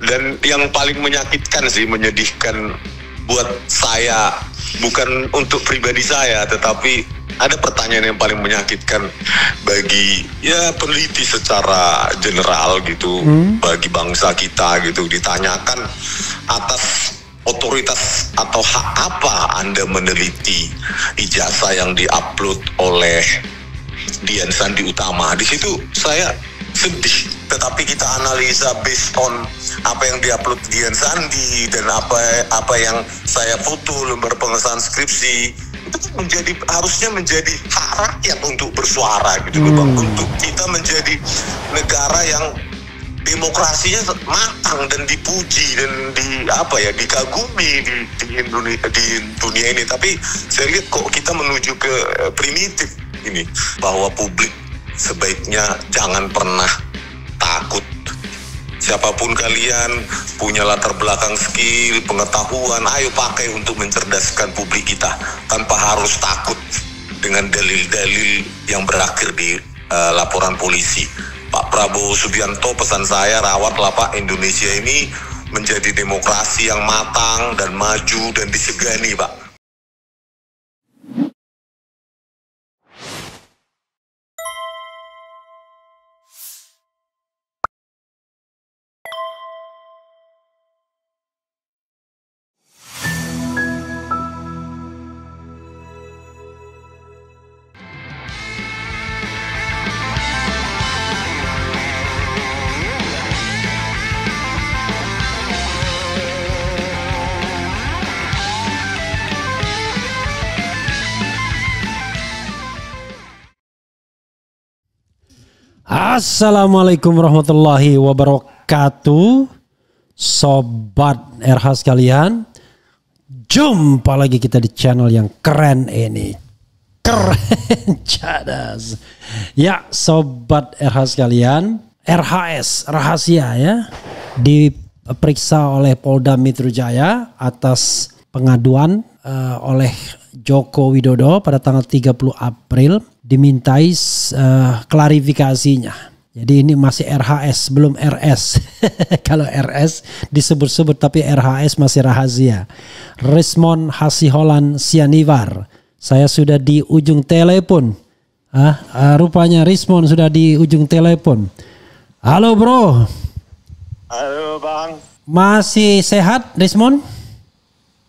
Dan yang paling menyakitkan sih, menyedihkan buat saya, bukan untuk pribadi saya, tetapi ada pertanyaan yang paling menyakitkan bagi peneliti secara general gitu, bagi bangsa kita gitu, ditanyakan atas otoritas atau hak apa Anda meneliti ijazah yang diupload oleh Dian Sandi Utama. Di situ saya sedih, tetapi kita analisa based on apa yang diupload Dian Sandi dan apa yang saya foto lembar pengesahan skripsi, itu harusnya menjadi hak rakyat untuk bersuara gitu Bang, untuk kita menjadi negara yang demokrasinya matang dan dipuji dan dikagumi di dunia ini. Tapi saya lihat kok kita menuju ke primitif ini, bahwa publik sebaiknya jangan pernah takut. Siapapun kalian, punya latar belakang skill, pengetahuan, ayo pakai untuk mencerdaskan publik kita tanpa harus takut dengan dalil-dalil yang berakhir di laporan polisi. Pak Prabowo Subianto, pesan saya, rawatlah Pak Indonesia ini menjadi demokrasi yang matang dan maju dan disegani Pak. Assalamualaikum warahmatullahi wabarakatuh, sobat RH sekalian. Jumpa lagi kita di channel yang keren ini, keren cadas. Ya sobat RH sekalian, RHS rahasia ya, diperiksa oleh Polda Metro Jaya atas pengaduan oleh Joko Widodo pada tanggal 30 April. Dimintai klarifikasinya. Jadi ini masih RHS, belum RS. Kalau RS disebut-sebut, tapi RHS masih rahasia. Rismond Hasiholan Sianivar. Saya sudah di ujung telepon. Rupanya Rismond sudah di ujung telepon. Halo bro. Halo Bang. Masih sehat Rismond?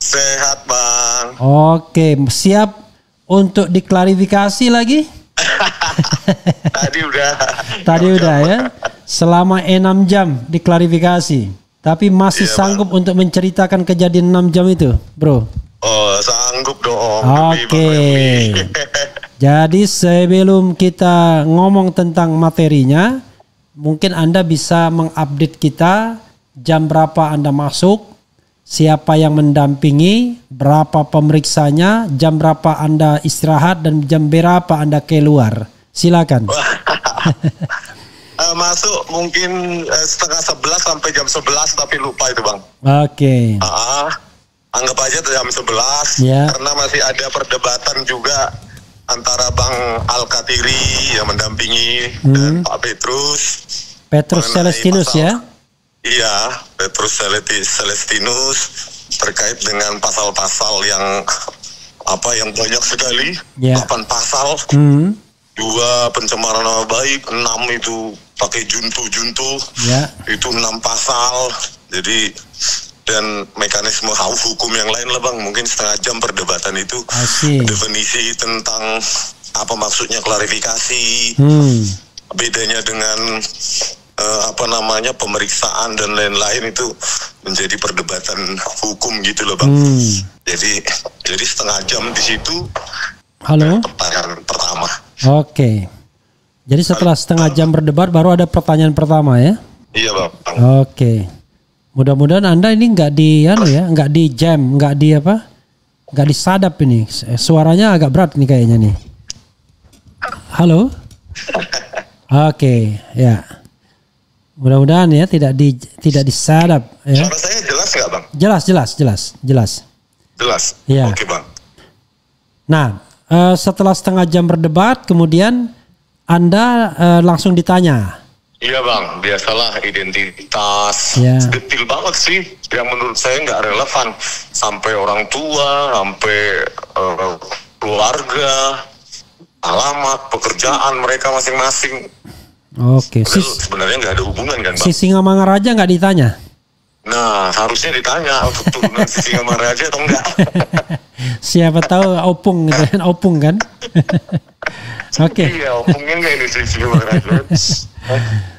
Sehat Bang. Oke, siap untuk diklarifikasi lagi? Tadi udah ya. Selama 6 jam diklarifikasi. Tapi masih sanggup Bang untuk menceritakan kejadian 6 jam itu, bro? Oh, sanggup dong. Oke. Jadi sebelum kita ngomong tentang materinya, mungkin Anda bisa mengupdate kita jam berapa Anda masuk, siapa yang mendampingi, berapa pemeriksanya, jam berapa Anda istirahat, dan jam berapa Anda keluar. Silakan. Masuk mungkin setengah 11 sampai jam 11, tapi lupa itu Bang. Oke. Anggap aja jam 11 karena masih ada perdebatan juga antara Bang Al-Katiri yang mendampingi dan Pak Petrus Celestinus ya. Iya, Petrus Celestinus terkait dengan pasal-pasal yang banyak sekali, 8 pasal, 2 pencemaran nama baik, 6 itu pakai juntu, itu 6 pasal. Jadi dan mekanisme hukum yang lain lah Bang, mungkin setengah jam perdebatan itu. Definisi tentang apa maksudnya klarifikasi, bedanya dengan pemeriksaan dan lain-lain, itu menjadi perdebatan hukum gitu loh Bang. Jadi setengah jam di situ. Halo. Pertanyaan pertama. Oke. Jadi setelah setengah jam berdebat baru ada pertanyaan pertama ya? Iya Bang. Oke. Mudah-mudahan Anda ini nggak di jam, nggak disadap ini. Suaranya agak berat nih kayaknya nih. Halo. Oke, ya. Mudah-mudahan ya tidak disadap ya. Suara saya jelas nggak Bang? Jelas. Ya. Oke Bang. Nah, setelah setengah jam berdebat, kemudian Anda langsung ditanya. Iya bang, biasalah identitas, Ya. detil banget sih, yang menurut saya nggak relevan, sampai orang tua, sampai keluarga, alamat, pekerjaan mereka masing-masing. Oke, Padahal sebenarnya nggak ada hubungan kan bang? si Singamangaraja nggak ditanya? Nah, harusnya ditanya untuk turunan si Singamangaraja atau enggak. Siapa tahu opung gitu kan, opung kan? Oke, Iya, opungnya nggak ini si Singamangaraja.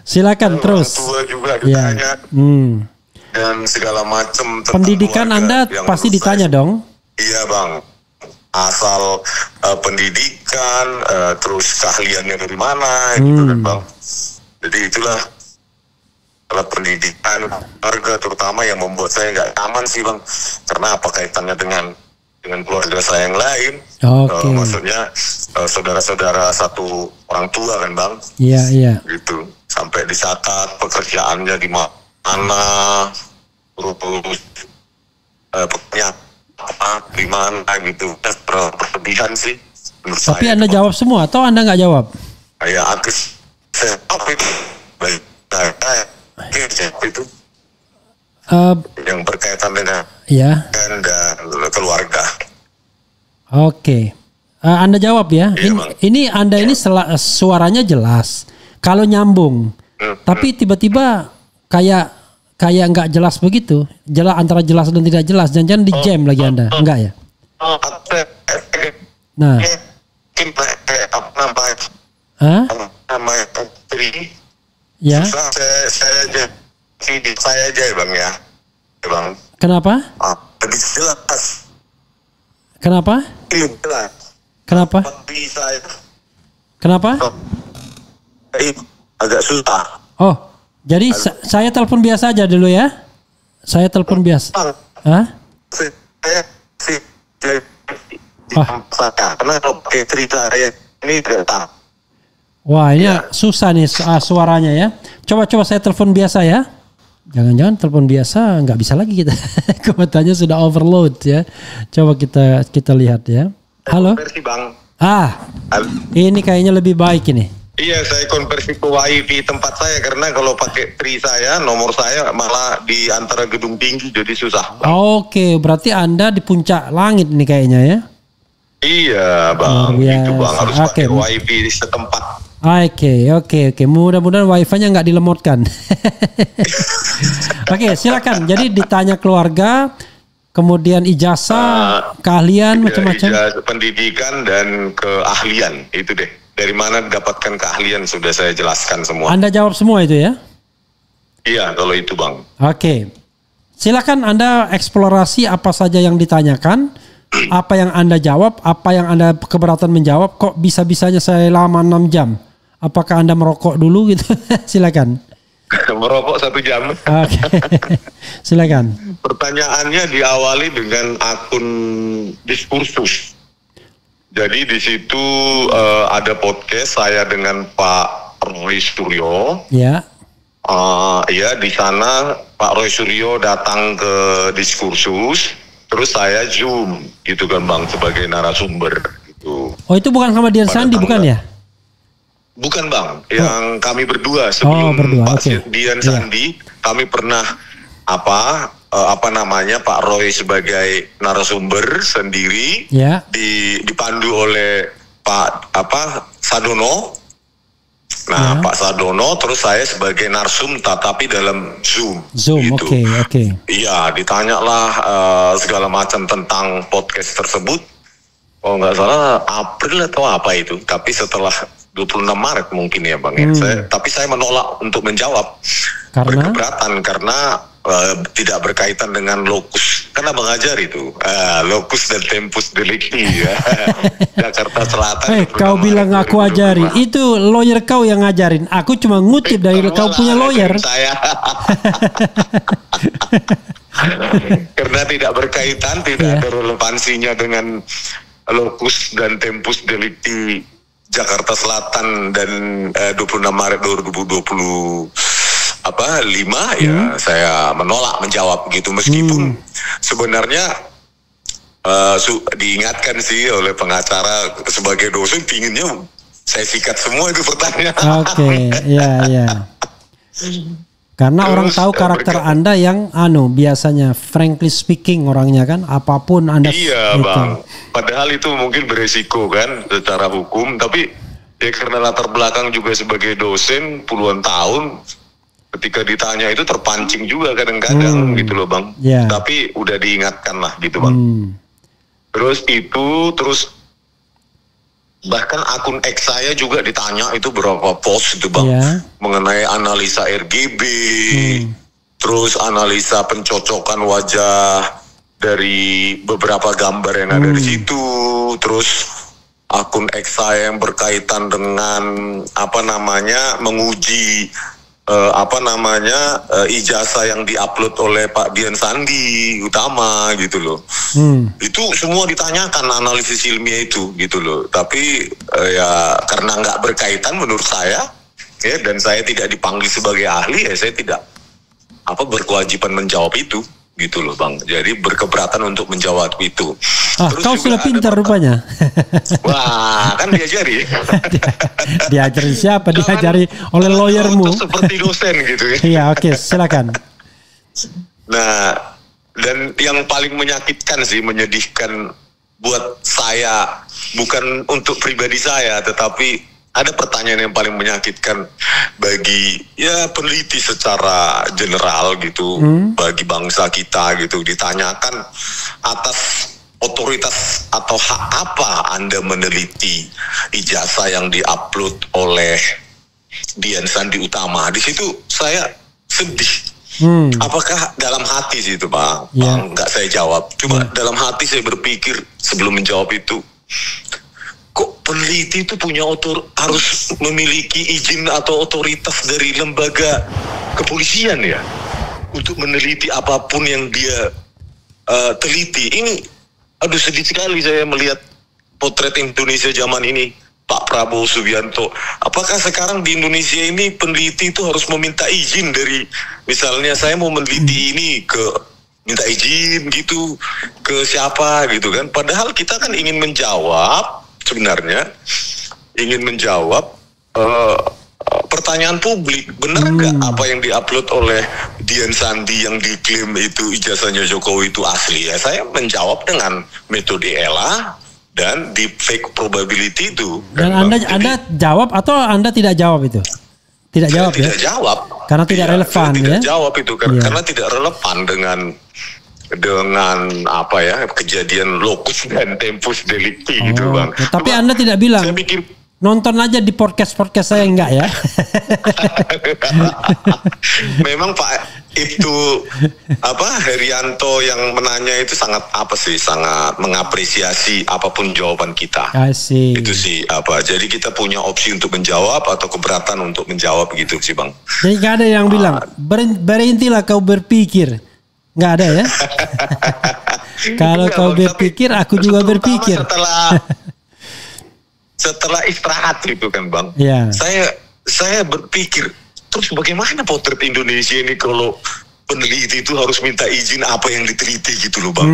silakan terus. Orang tua juga Ya. ditanya. Dan segala macam tentang Pendidikan keluarga Anda yang pasti menurut ditanya saya- dong. Iya bang, asal pendidikan, terus keahliannya dari mana, gitu kan bang. Jadi itulah kalau pendidikan keluarga terutama yang membuat saya nggak aman sih bang, karena apa kaitannya dengan keluarga saya yang lain. Oke. Maksudnya saudara-saudara satu orang tua kan bang, Iya, iya. gitu. Sampai dicatat pekerjaannya di mana, terus pekerjaan apa di mana gitu. Berlebihan sih menurut Tapi saya. Anda jawab semua atau Anda nggak jawab? Kayak artis apa itu? Baik, itu Eh, yang berkaitan dengan ya, dan keluarga. oke. Anda jawab ya. Iya, Ini, Bang. ini Anda ini suaranya jelas. Kalau nyambung, tapi tiba-tiba kayak nggak jelas begitu. Jelas antara jelas dan tidak jelas. Jangan-jangan di jam lagi Anda, enggak ya? Nah, Mungkin apa namanya? Hah? Namanya Tri. Ya. Susah, saya aja ya bang ya, bang. Kenapa? Lebih jelas, Kenapa? lebih jelas. Kenapa? Tapi saya Kenapa? agak susah. Oh, jadi saya telepon biasa aja dulu ya. Saya telepon biasa. Bang, Hah? saya sih Ah. karena kalau pakai cerita saya ini tidak tahu. Wah, ini susah nih suaranya ya. Coba saya telepon biasa ya. Jangan-jangan telepon biasa nggak bisa lagi kita. Kuotanya sudah overload ya. Coba kita lihat ya. Halo. Konversi bang. Ini kayaknya lebih baik ini. Iya, saya konversi ke wifi tempat saya karena kalau pakai Tri saya, nomor saya malah di antara gedung tinggi jadi susah. Oke, berarti Anda di puncak langit nih kayaknya ya. Iya bang, Luar itu bang biasa. harus Oke. pakai wifi di setempat. Oke. Mudah-mudahan wifi-nya nggak dilemotkan. Oke, silakan. Jadi ditanya keluarga, kemudian ijazah, keahlian macam-macam. Ijazah, pendidikan dan keahlian itu deh. Dari mana mendapatkan keahlian sudah saya jelaskan semua. Anda jawab semua itu ya? Iya, kalau itu bang. Oke. Silakan Anda eksplorasi apa saja yang ditanyakan, apa yang Anda jawab, apa yang Anda keberatan menjawab. Kok bisa-bisanya saya lama 6 jam? Apakah Anda merokok dulu gitu? Silakan. Merokok 1 jam. Oke. Silakan. Pertanyaannya diawali dengan akun diskursus. Jadi di situ ada podcast saya dengan Pak Roy Suryo. Ya. Ya di sana Pak Roy Suryo datang ke diskursus, terus saya zoom gitu kan bang sebagai narasumber gitu. Oh, itu bukan sama Dian Pada Sandi bukan ya? Bukan bang, yang kami berdua sebelum berdua, Pak oke. Dian Iya. Sandi, kami pernah apa namanya Pak Roy sebagai narasumber sendiri, Ya. dipandu oleh Pak Sadono. Nah, Ya. Pak Sadono, terus saya sebagai narsum, tapi dalam Zoom. Zoom. gitu. Oke. Iya, ditanyalah segala macam tentang podcast tersebut. Oh nggak salah April atau apa itu, tapi setelah 26 Maret mungkin ya bang. Ya. Tapi saya menolak untuk menjawab. Karena? Berkeberatan karena tidak berkaitan dengan lokus. Kan abang ajar itu lokus dan tempus delicti ya. Jakarta Selatan. 26 kau Maret bilang aku 2022. ajarin. Itu lawyer kau yang ngajarin. Aku cuma ngutip dari kau punya lawyer. Saya. Karena tidak berkaitan, tidak ada relevansinya dengan lokus dan tempus delicti Jakarta Selatan dan 26 Maret 2025 ya saya menolak menjawab gitu meskipun sebenarnya diingatkan sih oleh pengacara sebagai dosen pinginnya saya sikat semua itu pertanyaan. Oke, ya. Karena orang Terus, tahu karakter Anda yang biasanya frankly speaking orangnya kan, apapun Anda Iya Bang, padahal itu mungkin beresiko kan secara hukum, tapi ya karena latar belakang juga sebagai dosen puluhan tahun, ketika ditanya itu terpancing juga kadang-kadang gitu loh Bang. Yeah. Tapi udah diingatkan lah gitu Bang. Terus bahkan akun X saya juga ditanya itu berapa post itu Bang, mengenai analisa RGB, terus analisa pencocokan wajah dari beberapa gambar yang ada di situ, terus akun X saya yang berkaitan dengan menguji ijazah yang diupload oleh Pak Dian Sandi Utama gitu loh. Itu semua ditanyakan analisis ilmiah itu gitu loh. Tapi ya karena nggak berkaitan menurut saya ya, dan saya tidak dipanggil sebagai ahli, ya saya tidak berkewajiban menjawab itu gitu loh Bang. Jadi berkeberatan untuk menjawab itu. Terus kau sudah pintar rupanya. Wah, kan diajari. Diajari siapa? Diajari oleh lawyermu. Seperti dosen gitu ya. Iya, oke, silakan. Nah, dan yang paling menyakitkan sih, menyedihkan buat saya, bukan untuk pribadi saya, tetapi ada pertanyaan yang paling menyakitkan bagi ya peneliti secara general gitu, bagi bangsa kita gitu, ditanyakan atas otoritas atau hak apa Anda meneliti ijazah yang diupload oleh Dian Sandi Utama. Di situ saya sedih. Apakah dalam hati sih itu Bang? Bang, nggak saya jawab. Cuma dalam hati saya berpikir sebelum menjawab itu, kok peneliti itu harus memiliki izin atau otoritas dari lembaga kepolisian ya untuk meneliti apapun yang dia teliti. Ini sedih sekali saya melihat potret Indonesia zaman ini, Pak Prabowo Subianto. Apakah sekarang di Indonesia ini peneliti itu harus meminta izin dari, misalnya saya mau meneliti ini minta izin gitu ke siapa gitu kan? Padahal kita kan ingin menjawab pertanyaan publik, benar nggak apa yang diupload oleh Dian Sandi yang diklaim itu ijazahnya Jokowi itu asli? Ya saya menjawab dengan metode ELA dan deepfake probability itu. Dan Anda jawab atau Anda tidak jawab itu? Tidak jawab ya? Tidak jawab. Karena tidak relevan ya? Tidak jawab itu karena tidak relevan dengan kejadian locus dan tempus delicti gitu Bang. Tapi Anda tidak bilang, saya pikir nonton aja di podcast saya, enggak ya? Memang Pak itu Herianto yang menanya itu sangat mengapresiasi apapun jawaban kita. Itu sih jadi kita punya opsi untuk menjawab atau keberatan untuk menjawab gitu sih Bang. Jadi nggak ada yang bilang berhentilah kau berpikir. Nggak ada ya? Kalau kau berpikir, aku juga berpikir. Setelah istirahat gitu kan Bang, saya berpikir, terus bagaimana potret Indonesia ini kalau peneliti itu harus minta izin apa yang diteliti gitu loh Bang.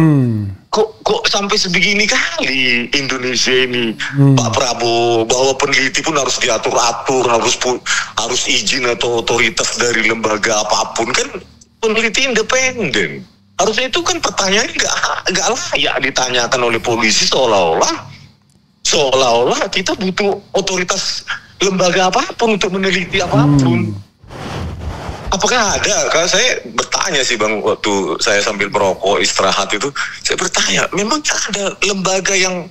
Kok sampai sebegini kali Indonesia ini, Pak Prabowo, bahwa peneliti pun harus diatur-atur, harus izin atau otoritas dari lembaga apapun. Kan peneliti independen, harusnya itu kan pertanyaan nggak layak ditanyakan oleh polisi, seolah-olah kita butuh otoritas lembaga apapun untuk meneliti apapun. Apakah ada? Kalau saya bertanya sih Bang, waktu saya sambil merokok istirahat itu, saya bertanya, memang ada lembaga yang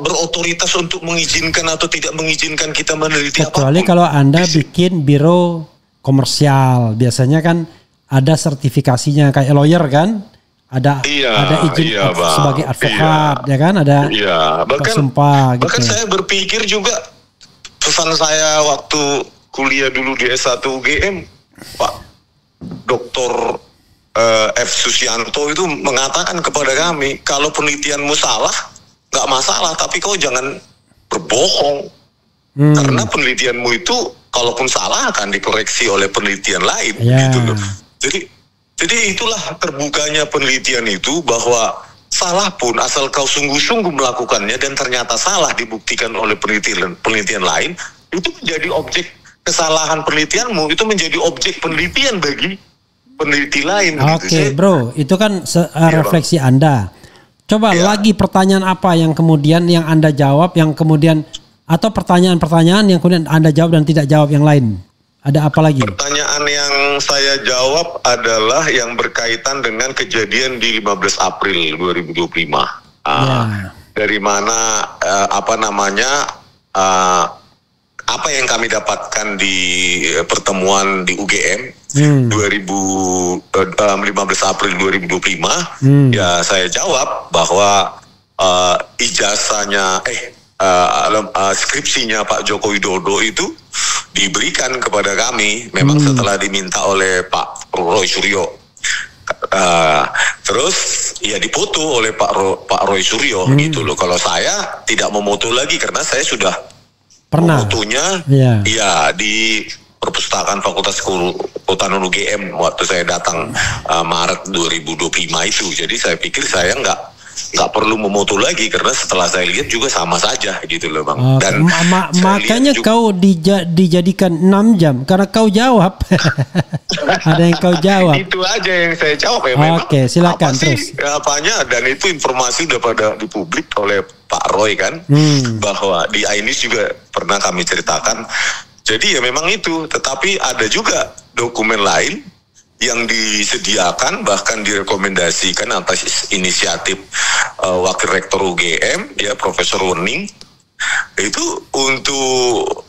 berotoritas untuk mengizinkan atau tidak mengizinkan kita meneliti apapun? Kecuali kalau Anda bikin biro komersial, biasanya kan ada sertifikasinya kayak lawyer kan? Ada izin sebagai advokat, ya kan? Ada sumpah gitu. Bahkan saya berpikir juga, pesan saya waktu kuliah dulu di S1 UGM, Pak Dr. F. Susianto itu mengatakan kepada kami, kalau penelitianmu salah, nggak masalah, tapi kau jangan berbohong. Karena penelitianmu itu, kalaupun salah akan dikoreksi oleh penelitian lain, gitu loh. Jadi itulah terbukanya penelitian itu, bahwa salah pun asal kau sungguh-sungguh melakukannya dan ternyata salah dibuktikan oleh penelitian lain, itu menjadi objek kesalahan penelitianmu itu menjadi objek penelitian bagi peneliti lain. Oke, gitu. bro, itu kan refleksi Anda. Coba Ya. lagi pertanyaan apa yang kemudian yang Anda jawab, yang kemudian atau pertanyaan-pertanyaan yang kemudian Anda jawab dan tidak jawab yang lain. Ada apa lagi? Pertanyaan yang saya jawab adalah yang berkaitan dengan kejadian di 15 April 2025. Ya. Dari mana apa yang kami dapatkan di pertemuan di UGM 15 April 2025, ya saya jawab bahwa ijazahnya skripsinya Pak Joko Widodo itu diberikan kepada kami memang setelah diminta oleh Pak Roy Suryo. Terus ya dipoto oleh Pak Roy Suryo gitu loh. Kalau saya tidak memoto lagi karena saya sudah Pernah. memotonya ya di perpustakaan Fakultas Kehutanan UGM waktu saya datang Maret 2025 itu. Jadi saya pikir saya nggak perlu memoto lagi karena setelah saya lihat juga sama saja gitu loh Bang. Dan makanya kau dijadikan 6 jam karena kau jawab. Ada yang kau jawab. Itu aja yang saya jawab ya. Oke, silakan terus. Apanya, dan itu informasi udah pada dipublik oleh Pak Roy kan, bahwa di Ainis juga pernah kami ceritakan. Jadi ya memang itu, tetapi ada juga dokumen lain yang disediakan bahkan direkomendasikan atas inisiatif Wakil Rektor UGM ya Profesor Wening itu untuk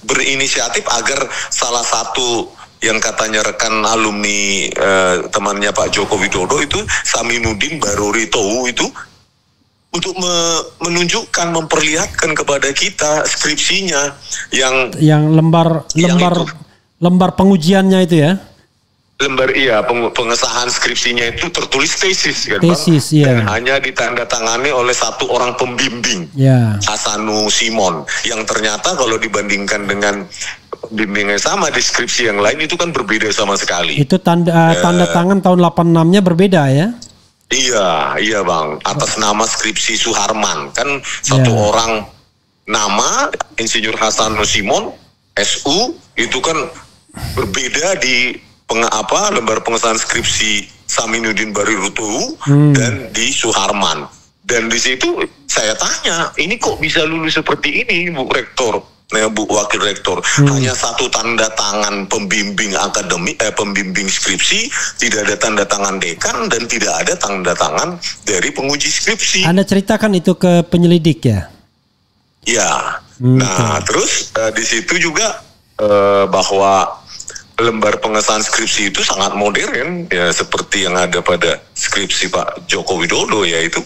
berinisiatif agar salah satu yang katanya rekan alumni temannya Pak Joko Widodo itu Saminuddin Barori Towu itu untuk menunjukkan, memperlihatkan kepada kita skripsinya yang lembar pengujiannya itu ya. Pengesahan skripsinya itu tertulis tesis kan tesis, Bang? Iya. Dan hanya ditandatangani oleh satu orang pembimbing, Hasanu Simon, yang ternyata kalau dibandingkan dengan pembimbing yang sama di skripsi yang lain itu kan berbeda sama sekali. Itu tanda tangan tahun 86-nya berbeda ya? Iya Bang, atas nama skripsi Suharman kan satu orang nama Insinyur Hasanu Simon SU itu kan berbeda di lembar pengesahan skripsi Saminuddin Barirutu dan di Suharman. Dan di situ saya tanya, ini kok bisa lulus seperti ini Bu Rektor, Bu Wakil Rektor? Hanya satu tanda tangan pembimbing akademik, pembimbing skripsi, tidak ada tanda tangan dekan dan tidak ada tanda tangan dari penguji skripsi. Anda ceritakan itu ke penyelidik ya? Ya. Nah, terus di situ juga bahwa lembar pengesahan skripsi itu sangat modern ya, seperti yang ada pada skripsi Pak Joko Widodo, yaitu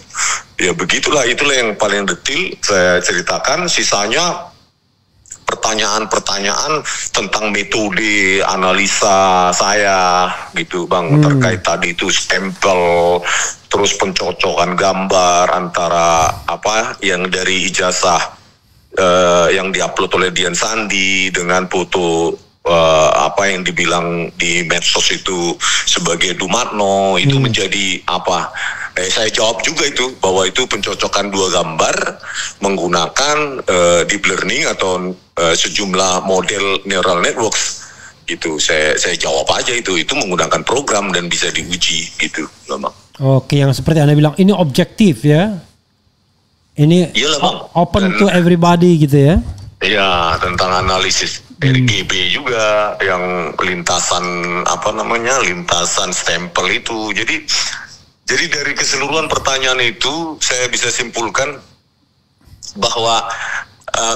ya begitulah, itulah yang paling detail saya ceritakan. Sisanya pertanyaan-pertanyaan tentang metode analisa saya gitu Bang, terkait tadi itu stempel, terus pencocokan gambar antara apa yang dari ijazah yang diupload oleh Dian Sandi dengan foto apa yang dibilang di medsos itu sebagai Dumatno itu menjadi apa? Saya jawab juga itu bahwa itu pencocokan dua gambar menggunakan deep learning atau sejumlah model neural networks gitu. Saya jawab aja itu menggunakan program dan bisa diuji gitu, Bang. Oke, yang seperti Anda bilang ini objektif ya. Ini open to everybody gitu ya. Iya, tentang analisis RGB juga yang lintasan lintasan stempel itu. Jadi dari keseluruhan pertanyaan itu saya bisa simpulkan bahwa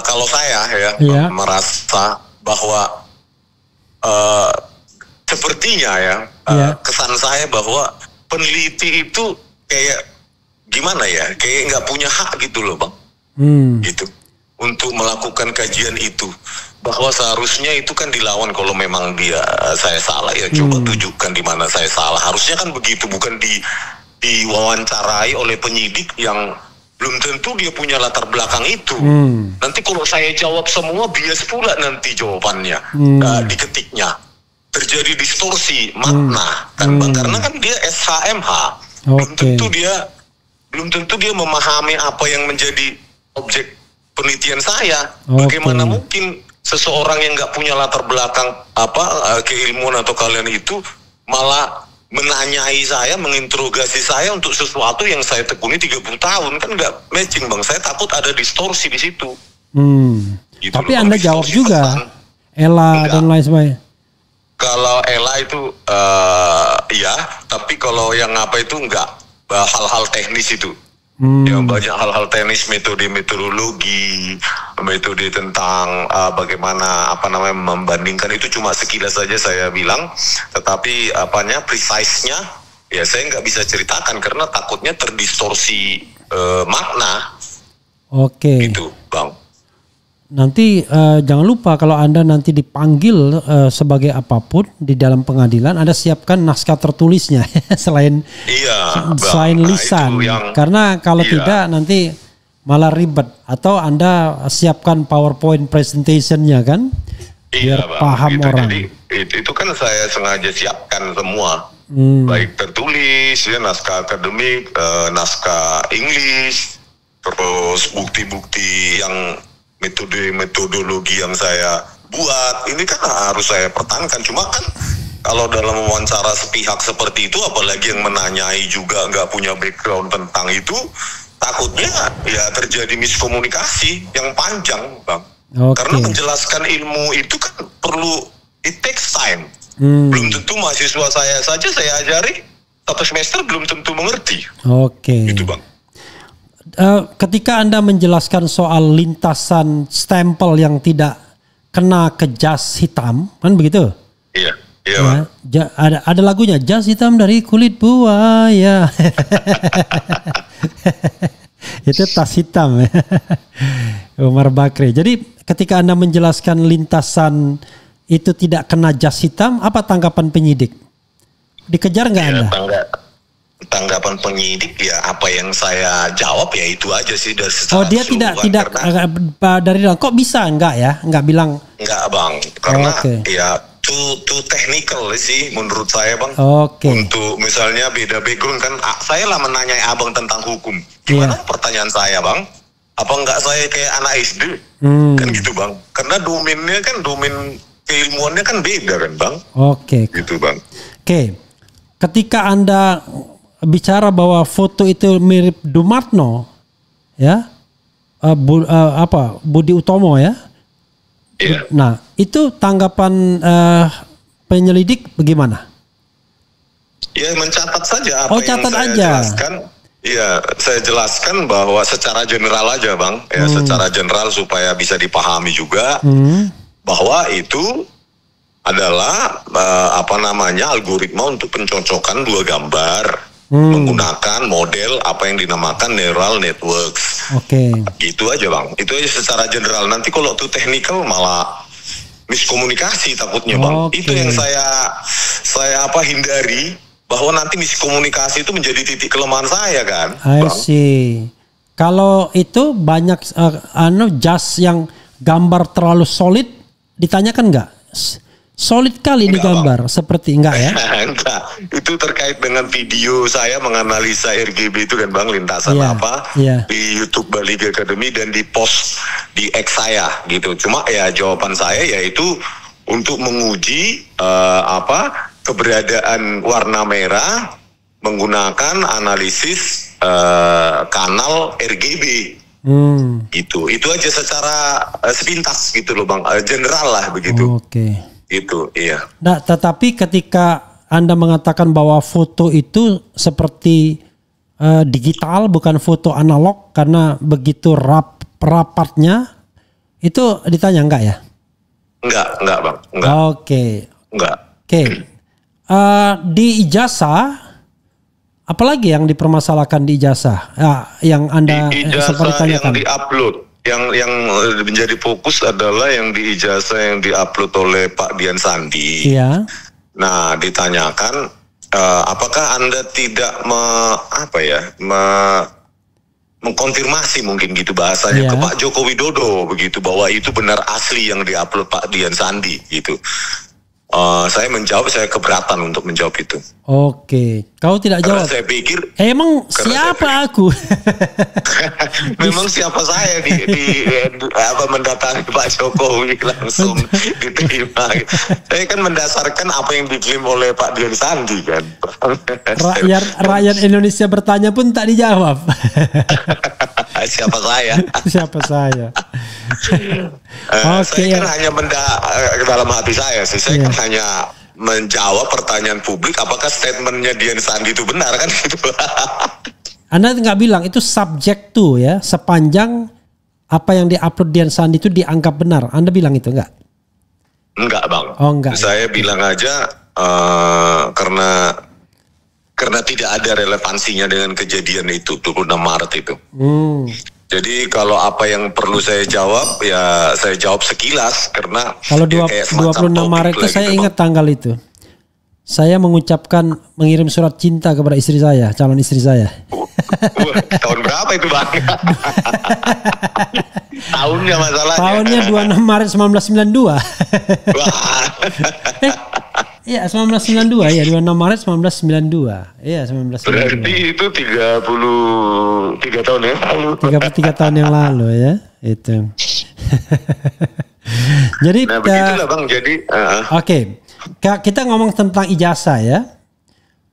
kalau saya merasa bahwa sepertinya kesan saya bahwa peneliti itu kayak gimana ya, kayak nggak punya hak gitu loh Bang, gitu untuk melakukan kajian itu, bahwa seharusnya itu kan dilawan kalau memang saya salah ya coba tunjukkan di mana saya salah, harusnya kan begitu, bukan diwawancarai oleh penyidik yang belum tentu dia punya latar belakang itu. Nanti kalau saya jawab semua bias pula nanti jawabannya diketiknya, terjadi distorsi makna kan Bang, karena kan dia SHMH, belum tentu dia memahami apa yang menjadi objek penelitian saya. Oke. Bagaimana mungkin seseorang yang nggak punya latar belakang keilmuan atau kalian itu malah menanyai saya, menginterogasi saya untuk sesuatu yang saya tekuni 30 tahun, kan nggak matching Bang. Saya takut ada distorsi di situ. Gitu Tapi loh, Anda Bang, jawab distorsi juga, pesan. Ella Enggak. dan lain sebagainya. Kalau Ella itu ya, tapi kalau yang apa itu enggak, hal-hal teknis itu. Yang banyak hal-hal teknis, metode meteorologi, metode tentang bagaimana membandingkan itu cuma sekilas saja saya bilang, tetapi precise-nya ya saya nggak bisa ceritakan karena takutnya terdistorsi makna. Oke. Gitu, Bang. Nanti jangan lupa kalau Anda nanti dipanggil sebagai apapun di dalam pengadilan, Anda siapkan naskah tertulisnya selain Iya, Bang. selain Nah, lisan. itu yang- Karena kalau iya. tidak nanti malah ribet. Atau Anda siapkan PowerPoint presentation-nya kan, biar Bang. paham Gitu. orang. Jadi itu kan saya sengaja siapkan semua, baik tertulis, ya, naskah akademik, naskah English, terus bukti-bukti yang metodologi yang saya buat. Ini kan harus saya pertahankan. Cuma kan kalau dalam wawancara sepihak seperti itu, apalagi yang menanyai juga nggak punya background tentang itu, takutnya ya terjadi miskomunikasi yang panjang, Bang. Oke. Karena menjelaskan ilmu itu kan perlu, it takes time. Belum tentu mahasiswa saya saja saya ajari 1 semester belum tentu mengerti. Oke. Gitu, Bang. Ketika Anda menjelaskan soal lintasan stempel yang tidak kena ke jas hitam, kan begitu? Iya, iya, Bang. Ya, ada lagunya, jas hitam dari kulit buaya. Itu tas hitam. Umar Bakri. Jadi ketika Anda menjelaskan lintasan itu tidak kena jas hitam, apa tanggapan penyidik? Dikejar nggak Anda? Tanggapan penyidik ya apa yang saya jawab ya itu aja sih dari secara Oh, dia tidak keseluruhan. dari dalam. Kok bisa enggak ya? Enggak bilang. Enggak, Bang, karena Oke. ya too technical sih menurut saya, Bang. Oke. Untuk misalnya beda background kan, saya lah menanyai abang tentang hukum. Gimana pertanyaan saya, Bang? Apa enggak saya kayak anak SD? Kan gitu, Bang. Karena domainnya kan domain keilmuannya kan beda kan, Bang. Oke. Gitu, Bang. Oke. Ketika Anda bicara bahwa foto itu mirip Dumatno, ya, Budi Utomo ya. Iya. Nah, itu tanggapan penyelidik bagaimana? Ya mencatat saja apa Oh, yang catat saya aja. jelaskan. Iya, saya jelaskan bahwa secara general aja, Bang. Ya, secara general supaya bisa dipahami juga bahwa itu adalah algoritma untuk pencocokan dua gambar menggunakan model apa yang dinamakan neural networks. Oke. Gitu aja, Bang. Itu aja secara general. Nanti kalau itu technical malah miskomunikasi takutnya, Bang. Oke. Itu yang saya hindari, bahwa nanti miskomunikasi itu menjadi titik kelemahan saya kan, I Bang. see. Kalau itu banyak jas yang gambar terlalu solid, ditanyakan nggak? Solid kali ini Enggak, gambar, seperti enggak ya? Enggak, itu terkait dengan video saya menganalisa RGB itu kan, Bang, lintasan Iya, iya. di YouTube Bali Academy dan di post di X saya gitu. Cuma ya jawaban saya yaitu untuk menguji keberadaan warna merah menggunakan analisis kanal RGB. Itu aja secara sepintas gitu loh, Bang, general lah begitu. Oke. Itu iya. Nah, tetapi ketika Anda mengatakan bahwa foto itu seperti digital bukan foto analog karena begitu rapatnya, itu ditanya enggak ya? Enggak, Bang. Enggak. Oke. Enggak. Oke. Di ijazah apalagi yang dipermasalahkan di ijazah? Yang Anda sempat Ijazah ditanyakan. yang diupload, yang menjadi fokus adalah yang di ijazah yang diupload oleh Pak Dian Sandi. Iya. Nah, ditanyakan apakah Anda tidak mengkonfirmasi mungkin gitu bahasanya Iya. ke Pak Joko Widodo begitu, bahwa itu benar asli yang diupload Pak Dian Sandi gitu. saya menjawab, saya keberatan untuk menjawab itu. Oke, kau tidak Karena jawab. saya pikir Emang Karena siapa aku? memang siapa saya apa mendatangi Pak Jokowi langsung diterima. Saya kan mendasarkan apa yang diklaim oleh Pak Dian Sandi kan. Rakyat Indonesia bertanya pun tak dijawab. Siapa saya? Siapa saya? Oke, Saya kan hanya dalam hati saya sih. Saya kan hanya menjawab pertanyaan publik. Apakah statementnya Dian Sandi itu benar kan? Gitu. Anda nggak bilang itu subjek tuh ya, sepanjang apa yang diupload Dian Sandi itu dianggap benar. Anda bilang itu enggak? Enggak bang. Oh enggak. Saya bilang aja karena tidak ada relevansinya dengan kejadian itu 26 Maret itu. Jadi kalau apa yang perlu saya jawab ya saya jawab sekilas karena kalau ya kayak 26 Maret itu saya ingat tanggal itu. Saya mengirim surat cinta kepada istri saya, calon istri saya. Tahun berapa itu bang? Tahunnya masalahnya. Tahunnya 26 Maret 1992. Iya 1992 ya 26 Maret 1992. Iya 1992. Berarti itu 33 tahun yang lalu. 33 tahun yang lalu ya itu. Jadi nah begitulah bang. Jadi oke. Kita ngomong tentang ijazah ya.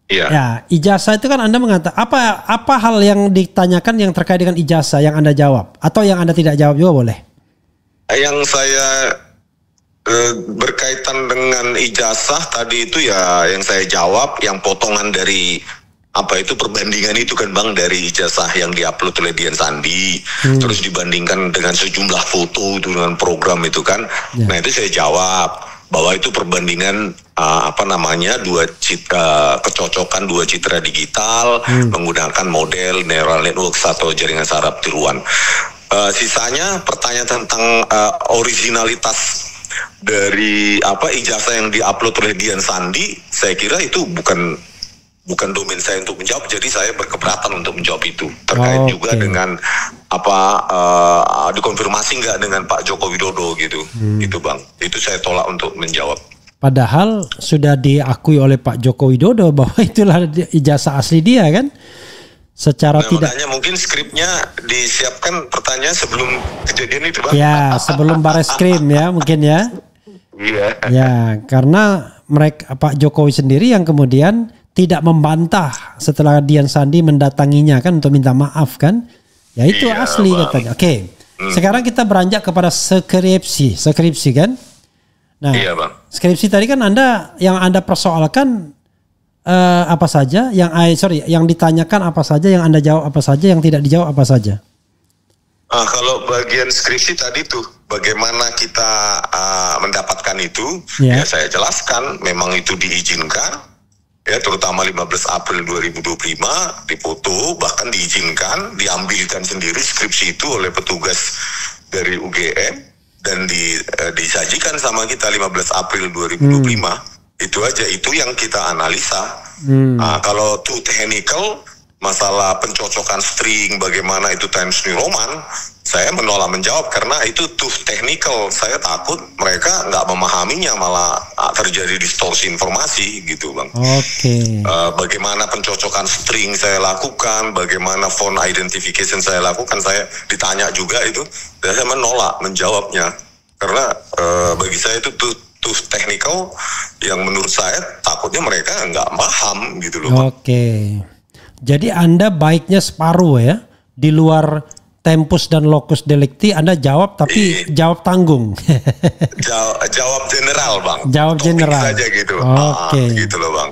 Iya. Ya, ijazah itu kan Anda mengatakan apa hal yang ditanyakan yang terkait dengan ijazah yang Anda jawab atau yang Anda tidak jawab juga boleh. Yang saya berkaitan dengan ijazah tadi itu ya yang saya jawab yang potongan dari apa itu perbandingan itu kan bang dari ijazah yang diupload oleh Dian Sandi terus dibandingkan dengan sejumlah foto itu dengan program itu kan. Nah itu saya jawab bahwa itu perbandingan dua citra kecocokan dua citra digital menggunakan model neural network atau jaringan saraf tiruan. Sisanya pertanyaan tentang originalitas dari ijazah yang diupload oleh Dian Sandi, saya kira itu bukan domain saya untuk menjawab, jadi saya berkeberatan untuk menjawab itu terkait juga dengan dikonfirmasi nggak dengan Pak Joko Widodo gitu, itu bang, itu saya tolak untuk menjawab. Padahal sudah diakui oleh Pak Joko Widodo bahwa itulah ijazah asli dia kan, secara tidak. Makanya mungkin skripnya disiapkan pertanyaan sebelum kejadian itu bang. Ya sebelum Bareskrim ya mungkin ya. Iya. Ya karena Pak Jokowi sendiri yang kemudian tidak membantah setelah Dian Sandi mendatanginya kan untuk minta maaf kan. Ya itu asli bang. Katanya. Oke. Sekarang kita beranjak kepada skripsi kan. Nah, iya bang. Skripsi tadi kan yang Anda persoalkan apa saja, yang ditanyakan apa saja, yang Anda jawab apa saja, yang tidak dijawab apa saja. Kalau bagian skripsi tadi tuh bagaimana kita mendapatkan itu, ya saya jelaskan memang itu diizinkan. Ya, terutama 15 April 2025 dipoto bahkan diizinkan diambilkan sendiri skripsi itu oleh petugas dari UGM dan disajikan sama kita 15 April 2025 itu aja, itu yang kita analisa. Kalau too technical masalah pencocokan string bagaimana itu Times New Roman, saya menolak menjawab karena itu too technical. Saya takut mereka nggak memahaminya, malah terjadi distorsi informasi gitu bang. Oke. Bagaimana pencocokan string saya lakukan, bagaimana font identification saya lakukan, saya ditanya juga itu, dan saya menolak menjawabnya karena bagi saya itu too technical, yang menurut saya takutnya mereka nggak paham gitu loh. Oke. Jadi Anda baiknya separuh ya, di luar tempus dan locus delicti Anda jawab tapi jawab tanggung. Jawab general bang. Jawab general saja gitu. Oke. Gitu loh bang.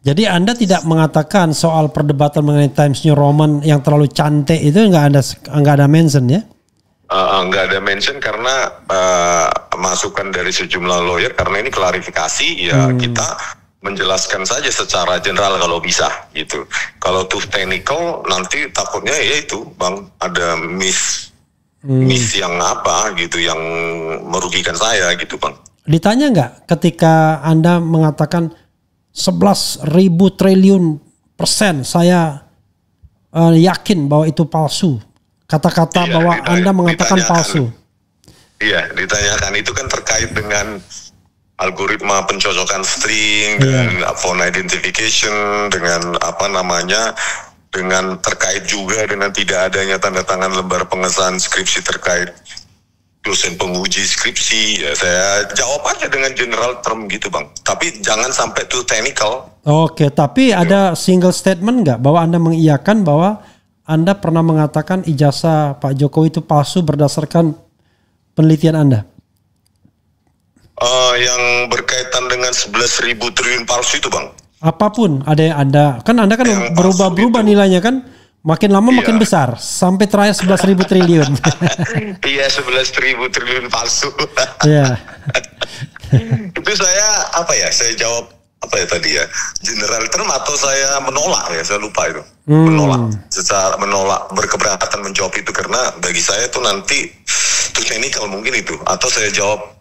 Jadi Anda tidak mengatakan soal perdebatan mengenai Times New Roman yang terlalu cantik itu nggak ada mention ya? Nggak ada mention karena masukan dari sejumlah lawyer, karena ini klarifikasi ya kita menjelaskan saja secara general kalau bisa gitu. Kalau too technical nanti takutnya ya itu bang ada miss yang gitu yang merugikan saya gitu bang. Ditanya nggak ketika Anda mengatakan 11.000 triliun % saya yakin bahwa itu palsu, kata-kata bahwa Anda mengatakan palsu. Iya, ditanyakan itu kan terkait dengan algoritma pencocokan string, dengan font identification, dengan dengan terkait juga dengan tidak adanya tanda tangan lembar pengesahan skripsi terkait dosen penguji skripsi. Ya, saya jawab aja dengan general term gitu Bang. Tapi jangan sampai too technical. Oke, tapi ada single statement nggak bahwa Anda mengiyakan bahwa Anda pernah mengatakan ijazah Pak Jokowi itu palsu berdasarkan penelitian Anda? Yang berkaitan dengan 11.000 triliun palsu itu Bang. Apapun, ada yang Anda kan berubah-berubah nilainya kan, makin lama makin besar sampai terakhir 11.000 triliun. Iya, 11.000 triliun palsu. Iya. Itu saya saya jawab tadi ya, general term atau saya menolak ya, saya lupa itu. Menolak berkeberatan menjawab itu karena bagi saya itu nanti too technical mungkin itu, atau saya jawab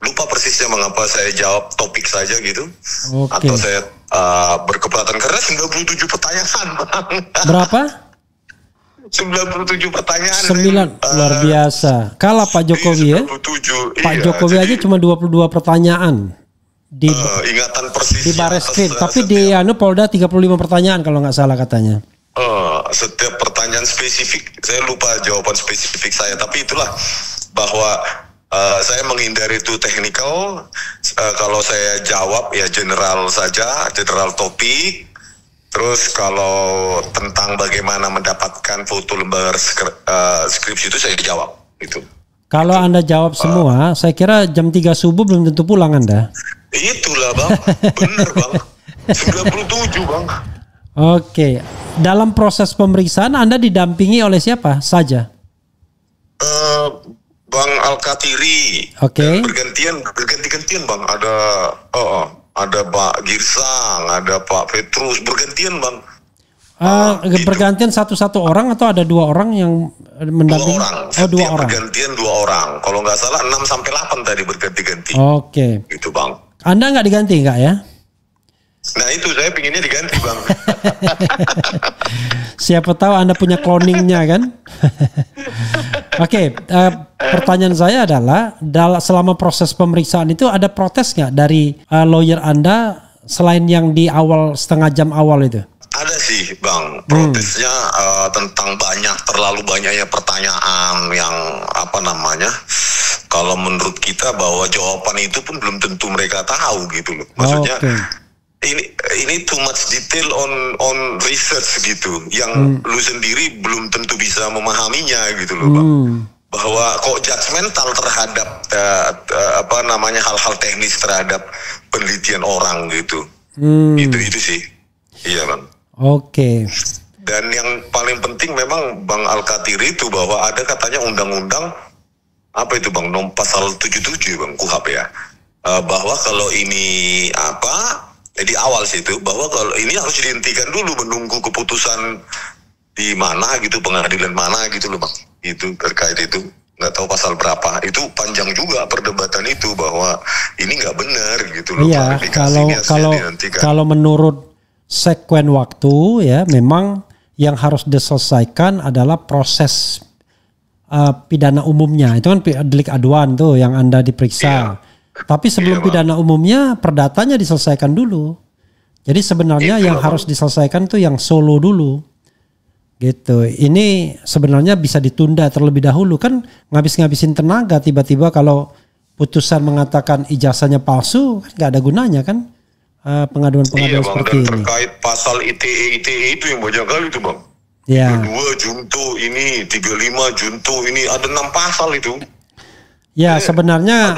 lupa persisnya mengapa saya jawab topik saja gitu. Atau saya berkeberatan karena 97 pertanyaan Bang. Berapa? 97 pertanyaan. Luar biasa. Kalah Pak Jokowi ya. Pak Jokowi aja cuma 22 pertanyaan di ingatan persis di Bareskrim, tapi di Polda 35 pertanyaan kalau nggak salah katanya. Setiap pertanyaan spesifik, saya lupa jawaban spesifik saya, tapi itulah bahwa saya menghindari itu technical. Kalau saya jawab ya general saja, general topik. Terus kalau tentang bagaimana mendapatkan foto lembar skripsi itu saya jawab itu. Kalau Anda jawab semua, saya kira jam 3 subuh belum tentu pulang Anda. Itulah Bang, bener Bang, 97 Bang. Oke, dalam proses pemeriksaan Anda didampingi oleh siapa saja? Bang Alkatiri. Oke. Berganti-gantian Bang. Ada Pak Girsang, ada Pak Petrus, bergantian Bang. Bergantian satu-satu orang atau ada 2 orang yang mendampingi? 2 orang. Dua orang. Bergantian 2 orang. Kalau nggak salah 6 sampai 8 tadi berganti-ganti. Oke. Gitu Bang. Anda nggak diganti nggak ya? Nah itu saya pinginnya diganti Bang. Siapa tahu Anda punya cloningnya kan? Oke, pertanyaan saya adalah selama proses pemeriksaan itu ada protes nggak dari lawyer Anda selain yang di awal setengah jam awal itu? Ada sih Bang, protesnya tentang terlalu banyaknya pertanyaan yang kalau menurut kita bahwa jawaban itu pun belum tentu mereka tahu gitu loh. Maksudnya ini too much detail on research gitu, yang lu sendiri belum tentu bisa memahaminya gitu loh Bang. Bahwa kok judgmental terhadap hal-hal teknis terhadap penelitian orang gitu. Itu sih. Iya Bang. Oke. Dan yang paling penting memang Bang Alkatiri itu bahwa ada katanya undang-undang Bang, pasal 77 Bang KUHP ya. Bahwa kalau ini di awal situ bahwa kalau ini harus dihentikan dulu menunggu keputusan di mana gitu, pengadilan mana gitu loh Bang. Itu terkait itu nggak tahu pasal berapa, itu panjang juga perdebatan itu bahwa ini nggak benar gitu loh. Iya, kalau menurut sekuen waktu ya memang yang harus diselesaikan adalah proses pidana umumnya. Itu kan delik aduan tuh yang Anda diperiksa. Iya. Tapi sebelum pidana umumnya perdatanya diselesaikan dulu. Jadi sebenarnya yang harus diselesaikan tuh yang solo dulu. Gitu. Ini sebenarnya bisa ditunda terlebih dahulu, kan ngabis-ngabisin tenaga tiba-tiba kalau putusan mengatakan ijazahnya palsu kan nggak ada gunanya kan, pengaduan-pengaduan seperti ini. Terkait pasal ITE itu yang banyak kali itu Bang. Ya. 2 junto ini, 35 junto ini, ada 6 pasal itu. Ya sebenarnya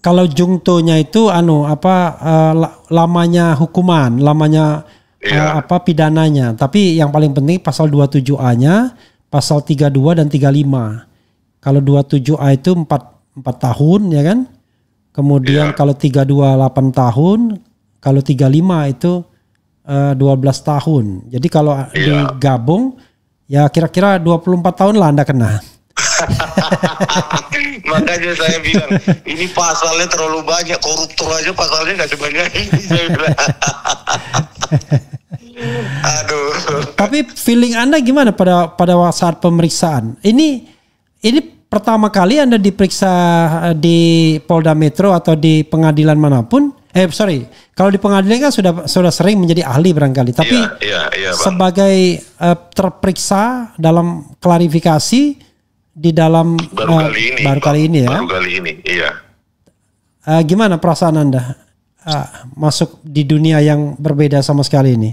kalau jungtonya itu lamanya hukuman, lamanya pidananya. Tapi yang paling penting pasal 27A-nya, pasal 32 dan 35. Kalau 27A itu 4 tahun ya kan? Kemudian kalau 32 8 tahun, kalau 35 itu 12 tahun. Jadi kalau digabung ya kira-kira 24 tahun lah Anda kena. Makanya saya bilang ini pasalnya terlalu banyak, koruptor aja pasalnya nggak sebanyak ini saya bilang. Aduh. Tapi feeling Anda gimana pada saat pemeriksaan? Ini pertama kali Anda diperiksa di Polda Metro atau di pengadilan manapun, kalau di pengadilan kan sudah sering menjadi ahli barangkali, tapi Iya, Bang. sebagai terperiksa dalam klarifikasi di dalam Baru kali ini ya. Iya. Gimana perasaan Anda masuk di dunia yang berbeda sama sekali ini?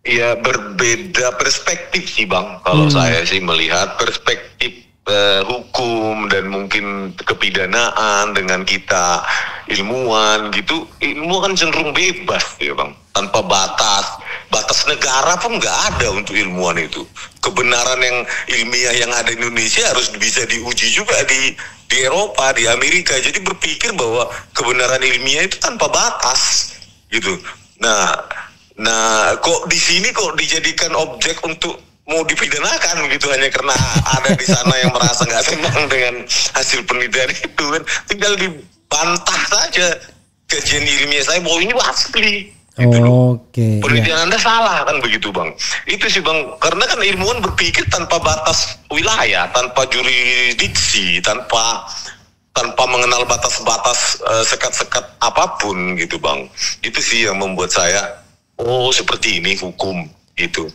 Iya, berbeda perspektif sih Bang. Kalau saya sih melihat perspektif hukum dan mungkin kepidanaan dengan kita ilmuwan gitu. Ilmu kan cenderung bebas ya Bang, tanpa batas negara pun nggak ada untuk ilmuwan itu. Kebenaran yang ilmiah yang ada di Indonesia harus bisa diuji juga di Eropa, di Amerika. Jadi berpikir bahwa kebenaran ilmiah itu tanpa batas gitu. Nah kok di sini kok dijadikan objek untuk mau dipidanakan gitu hanya karena ada di sana yang merasa nggak senang dengan hasil penelitian itu kan, tinggal dibantah saja kajian ilmiah saya bahwa ini asli gitu loh. Penelitian Anda salah kan begitu Bang. Itu sih Bang, karena kan ilmuwan berpikir tanpa batas wilayah, tanpa jurisdiksi, tanpa mengenal batas-batas sekat-sekat apapun gitu Bang. Itu sih yang membuat saya seperti ini hukum gitu.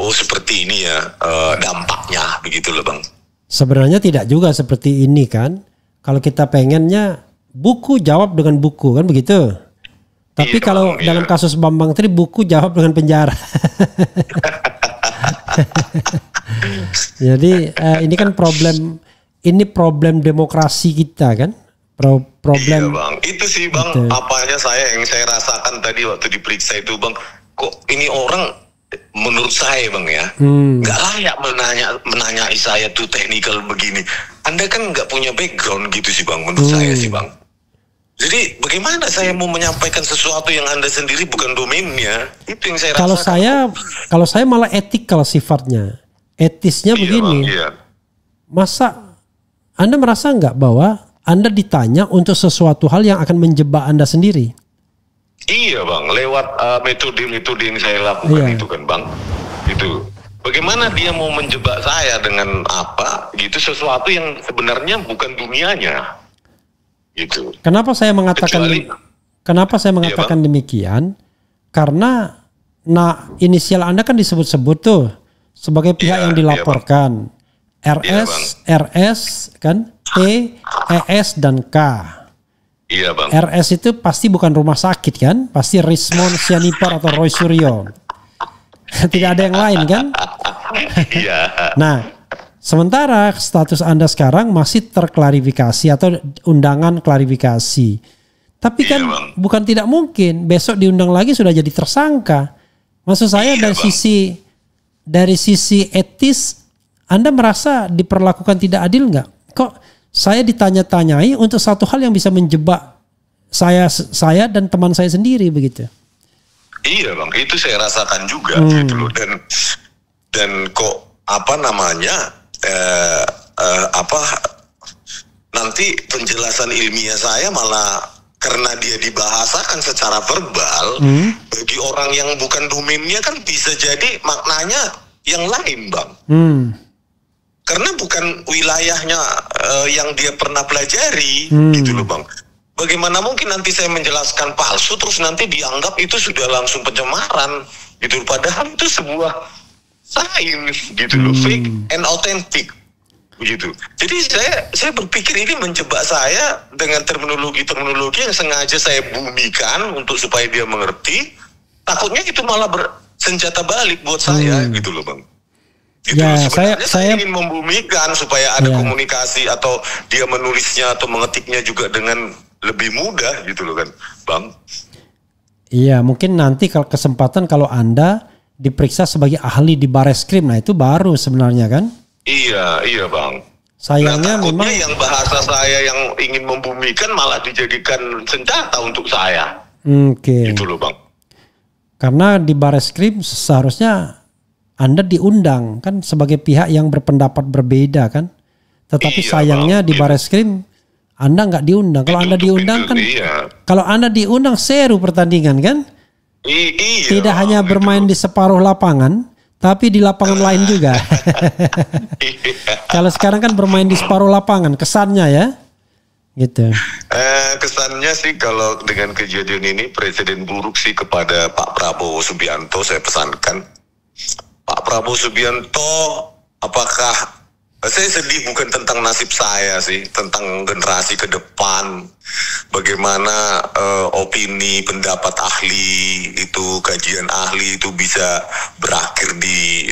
Seperti ini ya dampaknya begitu loh Bang. Sebenarnya tidak juga seperti ini kan. Kalau kita pengennya buku jawab dengan buku kan begitu. Tapi kalau dalam kasus Bambang Tri buku jawab dengan penjara. Jadi ini kan problem demokrasi kita kan. Problem. Iya Bang, itu sih Bang gitu. Apanya yang saya rasakan tadi waktu diperiksa itu Bang, kok ini orang menurut saya Bang ya, nggak layak menanyai saya tuh technical begini. Anda kan nggak punya background gitu sih Bang, menurut saya sih Bang. Jadi bagaimana saya mau menyampaikan sesuatu yang Anda sendiri bukan domainnya? Itu yang saya rasakan. Kalau saya malah etikal sifatnya, etisnya begini. Bang, masa Anda merasa nggak bahwa Anda ditanya untuk sesuatu hal yang akan menjebak Anda sendiri? Iya Bang, lewat metode-metode yang saya lakukan itu kan Bang. Itu bagaimana dia mau menjebak saya dengan apa gitu, sesuatu yang sebenarnya bukan dunianya. Gitu. Kenapa saya mengatakan demikian? Karena inisial Anda kan disebut-sebut tuh sebagai pihak yang dilaporkan. RS kan, T, ES dan K. Iya Bang. RS itu pasti bukan rumah sakit kan? Pasti Rismon Sianipar atau Roy Suryo. Tidak ada yang lain kan? Iya. Nah, sementara status Anda sekarang masih terklarifikasi atau undangan klarifikasi. Tapi kan bukan tidak mungkin besok diundang lagi sudah jadi tersangka. Maksud saya dari sisi etis Anda merasa diperlakukan tidak adil nggak? Kok saya ditanya-tanyai untuk satu hal yang bisa menjebak saya dan teman saya sendiri begitu. Iya Bang, itu saya rasakan juga gitu loh. Dan kok nanti penjelasan ilmiah saya malah karena dia dibahasakan secara verbal bagi orang yang bukan domainnya kan bisa jadi maknanya yang lain Bang. Karena bukan wilayahnya yang dia pernah pelajari gitu loh Bang. Bagaimana mungkin nanti saya menjelaskan palsu terus nanti dianggap itu sudah langsung pencemaran gitu, padahal itu sebuah sains gitu loh, fake and authentic begitu. Jadi saya berpikir ini menjebak saya dengan terminologi yang sengaja saya bumikan untuk supaya dia mengerti. Takutnya itu malah bersenjata balik buat saya gitu loh Bang. Gitu ya, sebenarnya saya ingin saya membumikan supaya ada komunikasi atau dia menulisnya atau mengetiknya juga dengan lebih mudah gitu loh kan Bang. Iya, mungkin nanti kalau kesempatan kalau Anda diperiksa sebagai ahli di Bareskrim, nah itu baru sebenarnya kan? Iya Bang. Sayangnya memang yang bahasa saya yang ingin membumikan malah dijadikan senjata untuk saya. Gitu loh Bang. Karena di Bareskrim seharusnya Anda diundang kan sebagai pihak yang berpendapat berbeda kan. Tetapi sayangnya di Bareskrim Anda nggak diundang. Kalau Anda diundang kan, kalau Anda diundang seru pertandingan kan. Tidak hanya bermain di separuh lapangan, tapi di lapangan lain juga. Kalau sekarang kan bermain di separuh lapangan, kesannya ya, gitu. Kesannya sih kalau dengan kejadian ini presiden buruk sih kepada Pak Prabowo Subianto. Saya pesankan Pak Prabowo Subianto, apakah saya sedih bukan tentang nasib saya sih, tentang generasi ke depan, bagaimana opini, pendapat ahli itu, kajian ahli itu bisa berakhir di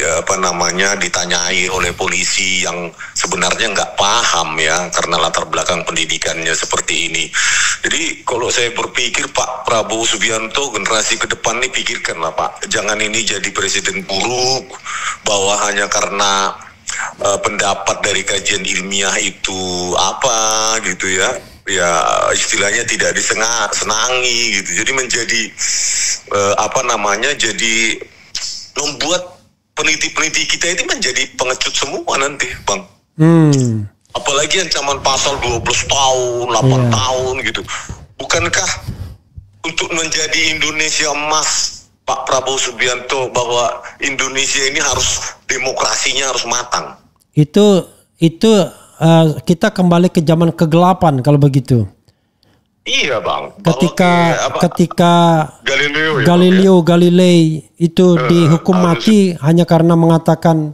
ditanyai oleh polisi yang sebenarnya nggak paham ya, karena latar belakang pendidikannya seperti ini. Jadi kalau saya berpikir Pak Prabowo Subianto, generasi ke depan nih, pikirkanlah Pak, jangan ini jadi presiden buruk bahwa hanya karena pendapat dari kajian ilmiah itu gitu ya istilahnya tidak disenangi gitu, jadi menjadi jadi membuat peneliti-peneliti kita ini menjadi pengecut semua nanti Bang. Apalagi ancaman pasal 12 tahun 8 tahun gitu. Bukankah untuk menjadi Indonesia emas Pak Prabowo Subianto, bahwa Indonesia ini harus demokrasinya harus matang? Itu kita kembali ke zaman kegelapan kalau begitu. Iya Bang. Ketika Galileo Galilei itu dihukum mati hanya karena mengatakan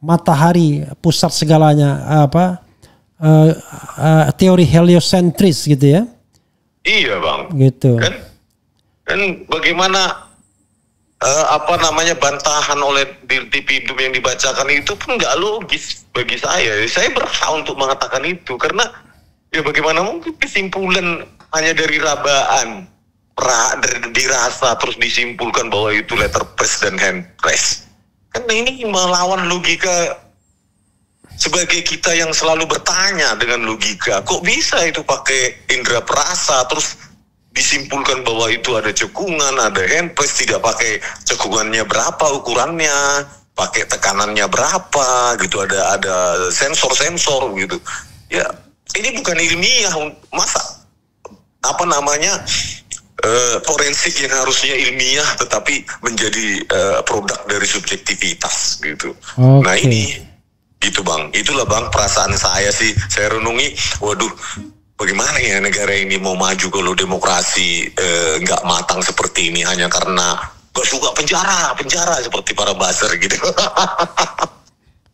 matahari pusat segalanya, teori heliosentris gitu ya. Iya Bang. Gitu. Kan bagaimana bantahan oleh Dirtipidum yang dibacakan itu pun nggak logis bagi saya. Saya berusaha untuk mengatakan itu karena ya bagaimana mungkin kesimpulan hanya dari rabaan, dirasa terus disimpulkan bahwa itu letter press dan hand press. Karena ini melawan logika. Sebagai kita yang selalu bertanya dengan logika, kok bisa itu pakai indera perasa terus disimpulkan bahwa itu ada cekungan, ada handpress, tidak pakai cekungannya berapa ukurannya, pakai tekanannya berapa gitu, ada sensor gitu. Ya, ini bukan ilmiah, masa forensik yang harusnya ilmiah tetapi menjadi produk dari subjektivitas gitu. Okay. Nah ini gitu Bang, itulah Bang perasaan saya sih. Saya renungi, waduh, bagaimana ya negara ini mau maju kalau demokrasi nggak matang seperti ini hanya karena gak suka penjara seperti para buzzer gitu.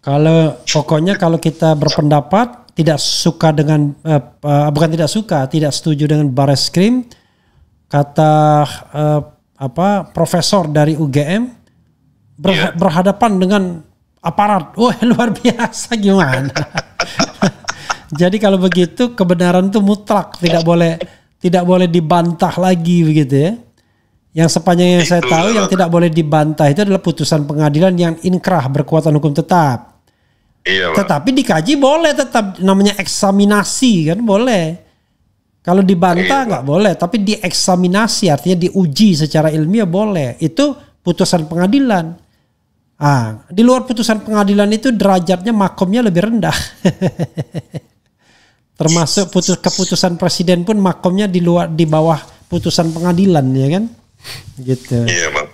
Kalau kita berpendapat tidak suka dengan tidak setuju dengan Bareskrim, kata profesor dari UGM berhadapan dengan aparat, luar biasa gimana. Jadi kalau begitu kebenaran itu mutlak, tidak boleh dibantah lagi begitu ya. Yang sepanjang yang saya tahu yang tidak boleh dibantah itu adalah putusan pengadilan yang inkrah berkekuatan hukum tetap. Iya, tetapi dikaji boleh tetap, namanya eksaminasi kan boleh. Kalau dibantah nggak boleh, tapi dieksaminasi artinya diuji secara ilmiah boleh. Itu putusan pengadilan. Di luar putusan pengadilan itu derajatnya makomnya lebih rendah. Termasuk keputusan presiden pun makomnya di bawah putusan pengadilan ya kan? Gitu. Iya, Bang.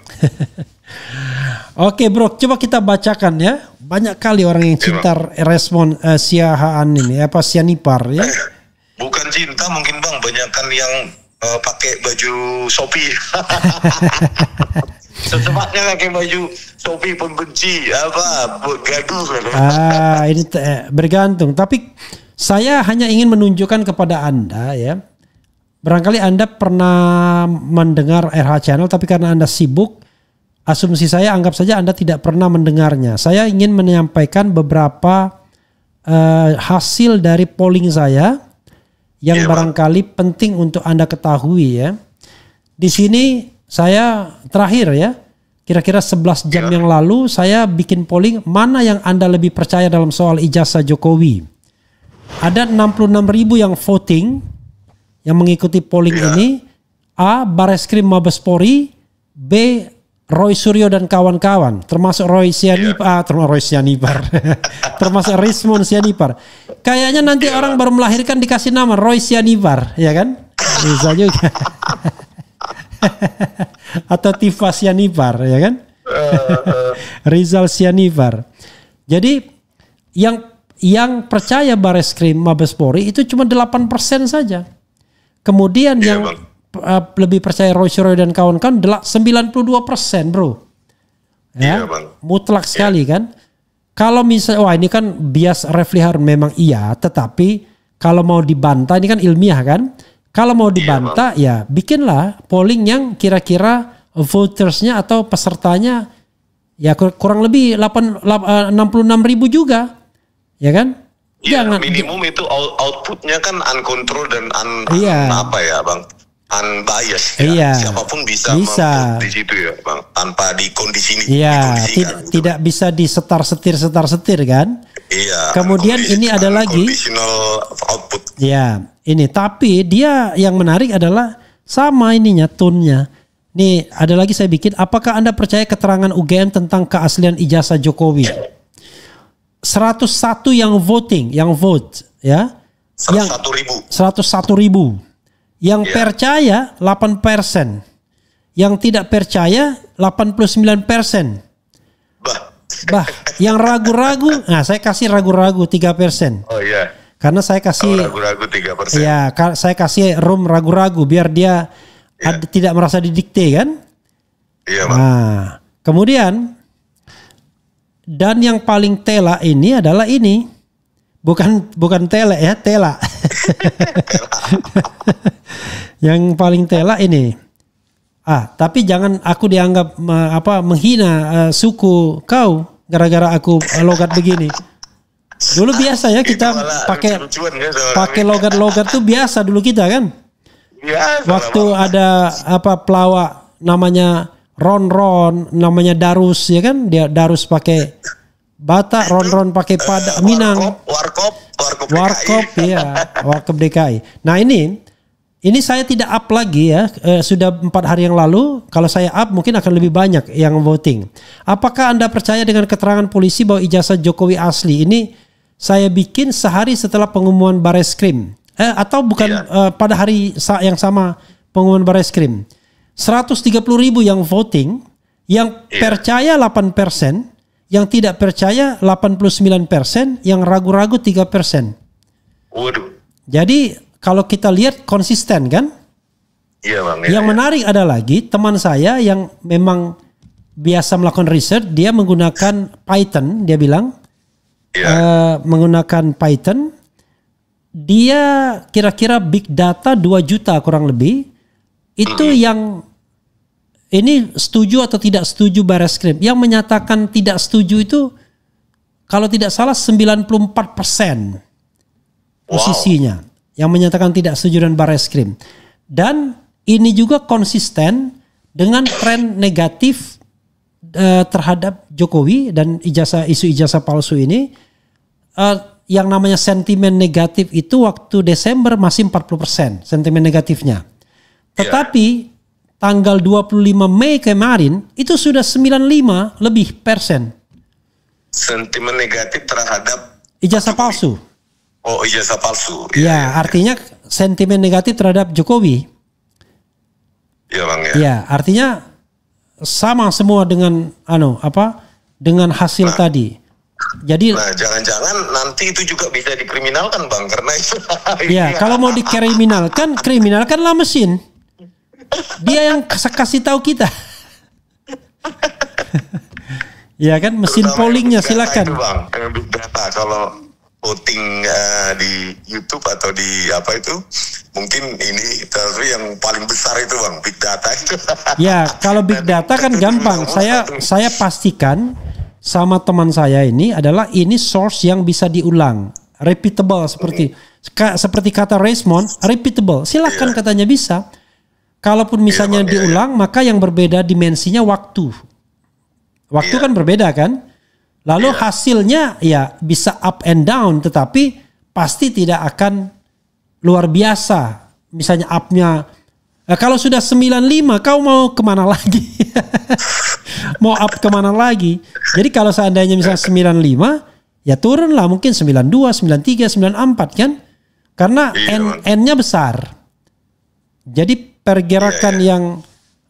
Oke, Bro, coba kita bacakan ya. Banyak kali orang yang cinta respon sianipar ya. Bukan cinta mungkin Bang, banyakan yang pakai baju Shopee. Sesempatnya pakai baju Shopee pembenci gaduh. Ini bergantung. Tapi saya hanya ingin menunjukkan kepada Anda ya. Barangkali Anda pernah mendengar RH Channel, tapi karena Anda sibuk, asumsi saya anggap saja Anda tidak pernah mendengarnya. Saya ingin menyampaikan beberapa hasil dari polling saya yang barangkali penting untuk Anda ketahui ya. Di sini saya terakhir ya, kira-kira 11 jam yang lalu saya bikin polling mana yang Anda lebih percaya dalam soal ijazah Jokowi. Ada 66.000 yang voting yang mengikuti polling ini. A. Bareskrim Mabespori, B. Roy Suryo dan kawan-kawan, termasuk termasuk Rismon Sianipar. Kayaknya nanti orang baru melahirkan dikasih nama Roy Sianipar, ya kan? Bisa juga. Atau Tifa Sianipar, ya kan? Rizal Sianifar. Jadi yang percaya Bareskrim Mabes Polri itu cuma 8% saja. Kemudian yang lebih percaya Roy dan kawan-kawan 92%, bro. Ya, mutlak sekali kan. Kalau misalnya, wah ini kan bias Refli Harun memang iya, tetapi kalau mau dibantah ini kan ilmiah kan. Kalau mau dibantah ya bikinlah polling yang kira-kira votersnya atau pesertanya ya kurang lebih 66.000 juga, ya kan? Ya, jangan minimum itu outputnya kan uncontrolled dan apa ya bang, unbiased. Ya. Siapapun bisa di situ ya bang, tanpa dikondisi. Iya, tidak bisa disetar-setir kan? Iya. Kemudian ini ada lagi conditional output. Ya, ini tapi dia yang menarik adalah sama ininya tone-nya. Nih ada lagi saya bikin. Apakah Anda percaya keterangan UGM tentang keaslian ijazah Jokowi? 101 yang vote ya. 101.000. Yang percaya 8%. Yang tidak percaya 89%. Bah, yang ragu-ragu, nah saya kasih ragu-ragu 3%. Oh iya. Karena saya kasih ragu-ragu 3%. Ya, saya kasih room ragu-ragu biar dia tidak merasa didikte kan? Iya, Bang. Nah, kemudian dan yang paling tela ini adalah ini. Bukan tela ya, tela. Yang paling tela ini. Tapi jangan aku dianggap menghina suku kau gara-gara aku logat begini. Dulu biasa ya kita pakai logat-logat tuh biasa dulu kita kan. Waktu ada pelawak namanya Ron, namanya Darus ya kan, dia Darus pakai Batak, Ron pakai Minang. Warkop ya, Warkop DKI. Nah ini saya tidak up lagi ya, sudah 4 hari yang lalu. Kalau saya up mungkin akan lebih banyak yang voting. Apakah Anda percaya dengan keterangan polisi bahwa ijazah Jokowi asli? Ini saya bikin sehari setelah pengumuman Bareskrim. Atau bukan pada hari yang sama pengumuman Bareskrim. 130.000 yang voting, yang percaya 8%, yang tidak percaya 89%, yang ragu-ragu 3%. Waduh. Jadi kalau kita lihat konsisten kan? Iya bang. Yang menarik ada lagi teman saya yang memang biasa melakukan riset, dia menggunakan Python, dia bilang menggunakan Python, dia kira-kira big data 2 juta kurang lebih, itu yang ini setuju atau tidak setuju Bareskrim. Yang menyatakan tidak setuju itu kalau tidak salah 94% posisinya. Yang menyatakan tidak setuju dengan Bareskrim. Dan ini juga konsisten dengan tren negatif terhadap Jokowi dan isu ijazah palsu ini. Yang namanya sentimen negatif itu waktu Desember masih 40% sentimen negatifnya. Tetapi tanggal 25 Mei kemarin itu sudah 95 lebih persen. Sentimen negatif terhadap ijazah palsu. Oh, ijazah palsu. Ya, artinya sentimen negatif terhadap Jokowi. Iya, Bang ya. Ya, artinya sama semua dengan dengan hasil tadi. Jadi jangan-jangan nanti itu juga bisa dikriminalkan, Bang, karena itu. Ya, kalau mau kriminalkanlah mesin. Dia yang kasih tahu kita. Ya kan, mesin pollingnya silakan. Itu, Bang, big data kalau voting di YouTube atau di mungkin ini tapi yang paling besar itu bang, big data itu. Ya kalau big data kan gampang. Saya pastikan sama teman saya ini adalah ini source yang bisa diulang, repeatable seperti kata Raymond, repeatable. Silakan katanya bisa. Kalaupun misalnya diulang, maka yang berbeda dimensinya waktu. Waktu kan berbeda kan. Lalu hasilnya ya bisa up and down, tetapi pasti tidak akan luar biasa. Misalnya upnya, kalau sudah 95 kau mau kemana lagi? Mau up kemana lagi? Jadi kalau seandainya misalnya 95, ya turunlah mungkin 92, 93, 94 kan? Karena N-nya besar. Jadi pergerakan yang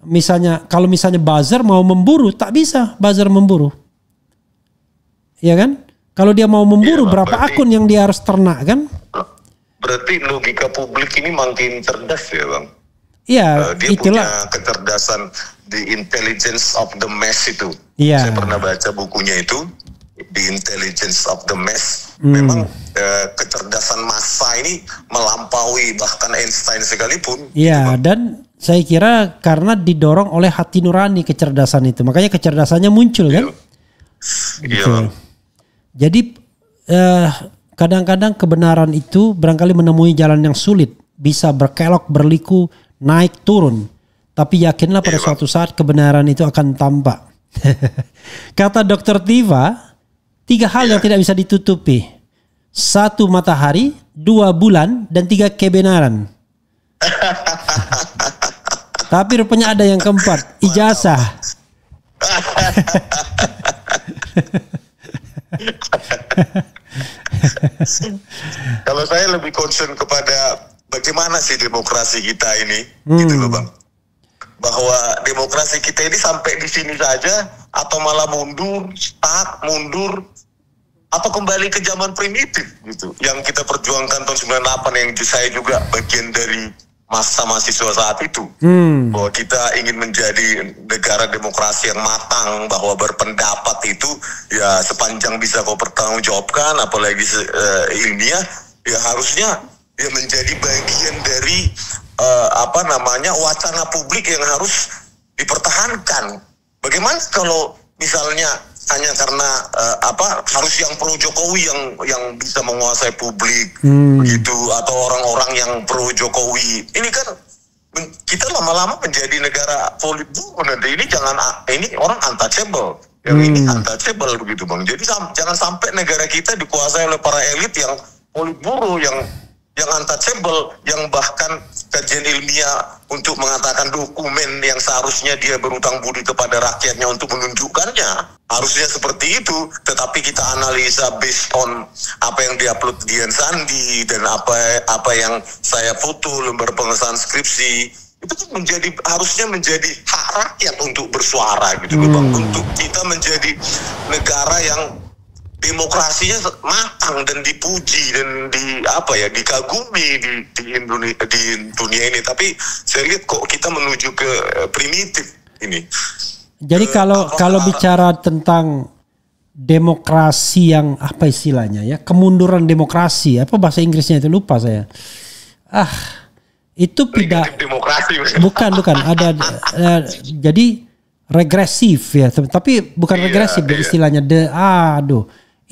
misalnya kalau misalnya buzzer mau memburu, tak bisa buzzer memburu. Ya kan? Kalau dia mau memburu, berapa akun yang dia harus ternak kan? Berarti logika publik ini makin cerdas ya Bang? Iya, dia itulah. punya kecerdasan, The Intelligence of the Mass itu. Iya. Saya pernah baca bukunya itu, The Intelligence of the Mass. Memang kecerdasan massa ini melampaui bahkan Einstein sekalipun. Iya, dan saya kira karena didorong oleh hati nurani kecerdasan itu, makanya kecerdasannya muncul kan? Iya Bang. Jadi kadang-kadang kebenaran itu barangkali menemui jalan yang sulit, bisa berkelok berliku, naik turun. Tapi yakinlah pada suatu saat kebenaran itu akan tampak. Kata Dr. Tiva, 3 hal yang tidak bisa ditutupi. 1 matahari, 2 bulan, dan 3 kebenaran. Tapi rupanya ada yang keempat, ijazah. Kalau saya lebih concern kepada bagaimana sih demokrasi kita ini, gitu loh Bang. Bahwa demokrasi kita ini sampai di sini saja, atau malah mundur, stuck, mundur, atau kembali ke zaman primitif gitu. Yang kita perjuangkan tahun 98, yang saya juga bagian dari masa mahasiswa saat itu. Bahwa kita ingin menjadi negara demokrasi yang matang, bahwa berpendapat itu ya sepanjang bisa kau pertanggungjawabkan, apalagi ilmiah, ya harusnya ya menjadi bagian dari wacana publik yang harus dipertahankan. Bagaimana kalau misalnya hanya karena harus yang pro Jokowi yang bisa menguasai publik begitu, atau orang-orang yang pro Jokowi. Ini kan kita lama-lama menjadi negara politburo nanti. Ini orang untouchable. Yang ini untouchable begitu Bang. Jadi jangan sampai negara kita dikuasai oleh para elit yang politburo, yang untouchable, yang bahkan kajian ilmiah untuk mengatakan dokumen yang seharusnya dia berutang budi kepada rakyatnya untuk menunjukkannya harusnya seperti itu, tetapi kita analisa based on apa yang diupload Dian Sandi dan apa yang saya foto lembar pengesahan skripsi, itu kan harusnya menjadi hak rakyat untuk bersuara gitu loh Bang, untuk kita menjadi negara yang demokrasinya matang dan dipuji dan dikagumi di dunia ini. Tapi saya lihat kok kita menuju ke primitif ini. Jadi kalau bicara tentang demokrasi yang apa istilahnya ya, kemunduran demokrasi, apa bahasa Inggrisnya itu lupa saya. Itu tidak demokrasi. Bukan ada jadi regresif ya, tapi bukan regresif istilahnya.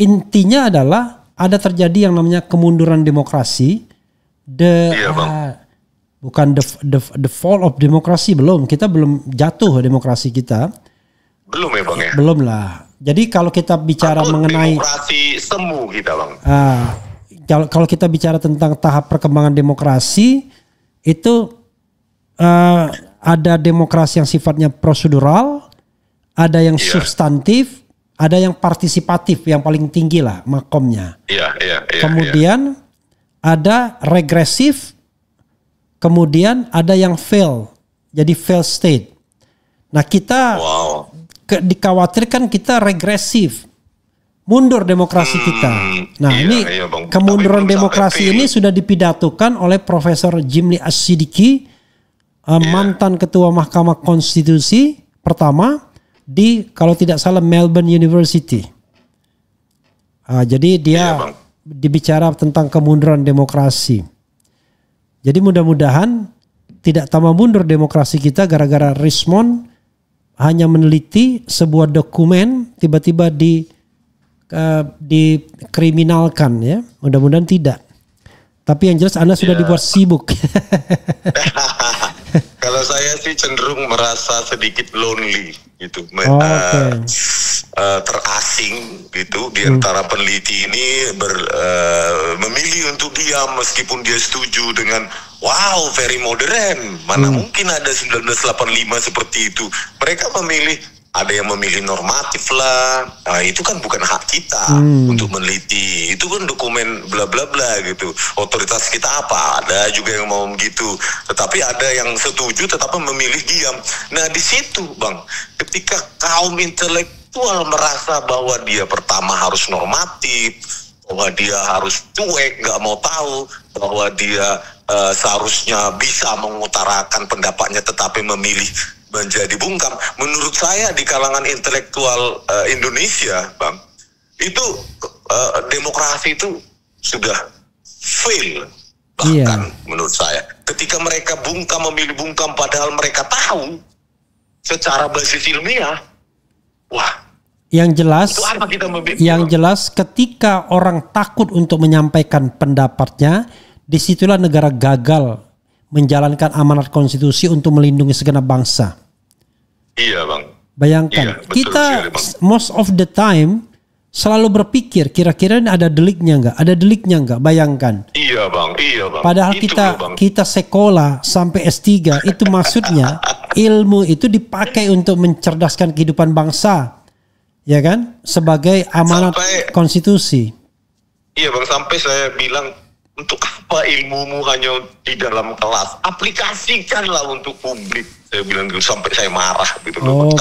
Intinya adalah ada terjadi yang namanya kemunduran demokrasi. Bukan the fall of demokrasi, belum. Kita belum jatuh demokrasi kita. Belum ya Bang ya? Belum lah. Jadi kalau kita bicara mengenai demokrasi semu kita Bang. Kalau kita bicara tentang tahap perkembangan demokrasi, itu ada demokrasi yang sifatnya prosedural, ada yang substantif, ada yang partisipatif, yang paling tinggi lah makomnya. Kemudian ada regresif, kemudian ada yang fail, jadi fail state. Nah kita dikhawatirkan kita regresif, mundur demokrasi kita. Nah kemunduran demokrasi ini sudah dipidatokan oleh Profesor Jimli As-Siddiqi, mantan ketua Mahkamah Konstitusi pertama di, kalau tidak salah, Melbourne University. Jadi dia dibicara tentang kemunduran demokrasi. Jadi mudah-mudahan tidak tambah mundur demokrasi kita gara-gara Richmond hanya meneliti sebuah dokumen tiba-tiba dikriminalkan ya. Mudah-mudahan tidak. Tapi yang jelas Anda sudah dibuat sibuk. Kalau saya sih cenderung merasa sedikit lonely gitu, terasing gitu di antara peneliti ini memilih untuk diam meskipun dia setuju dengan wow very modern, mana mungkin ada 1985 seperti itu. Mereka memilih ada yang memilih normatif lah. Nah, itu kan bukan hak kita untuk meneliti. Itu kan dokumen bla bla bla gitu. Otoritas kita apa? Ada juga yang mau begitu. Tetapi ada yang setuju tetapi memilih diam. Nah, di situ, Bang, ketika kaum intelektual merasa bahwa dia pertama harus normatif, bahwa dia harus cuek, nggak mau tahu, bahwa dia seharusnya bisa mengutarakan pendapatnya tetapi memilih menjadi bungkam. Menurut saya di kalangan intelektual Indonesia, Bang, itu demokrasi itu sudah fail. Bahkan menurut saya, ketika mereka bungkam, memilih bungkam padahal mereka tahu secara basis ilmiah, wah, yang jelas, itu apa kita yang jelas ketika orang takut untuk menyampaikan pendapatnya, disitulah negara gagal menjalankan amanat konstitusi untuk melindungi segenap bangsa. Iya, Bang. Bayangkan, iya, kita sekali, Bang, most of the time selalu berpikir kira-kira ini ada deliknya nggak, ada deliknya nggak. Bayangkan. Iya, Bang. Iya, Bang. Padahal itu kita sekolah sampai S3 itu maksudnya ilmu itu dipakai untuk mencerdaskan kehidupan bangsa, ya kan? Sebagai amanat konstitusi. Iya, Bang, sampai saya bilang, untuk apa ilmumu hanya di dalam kelas? Aplikasikanlah untuk publik. Saya bilang gitu, sampai saya marah gitu loh.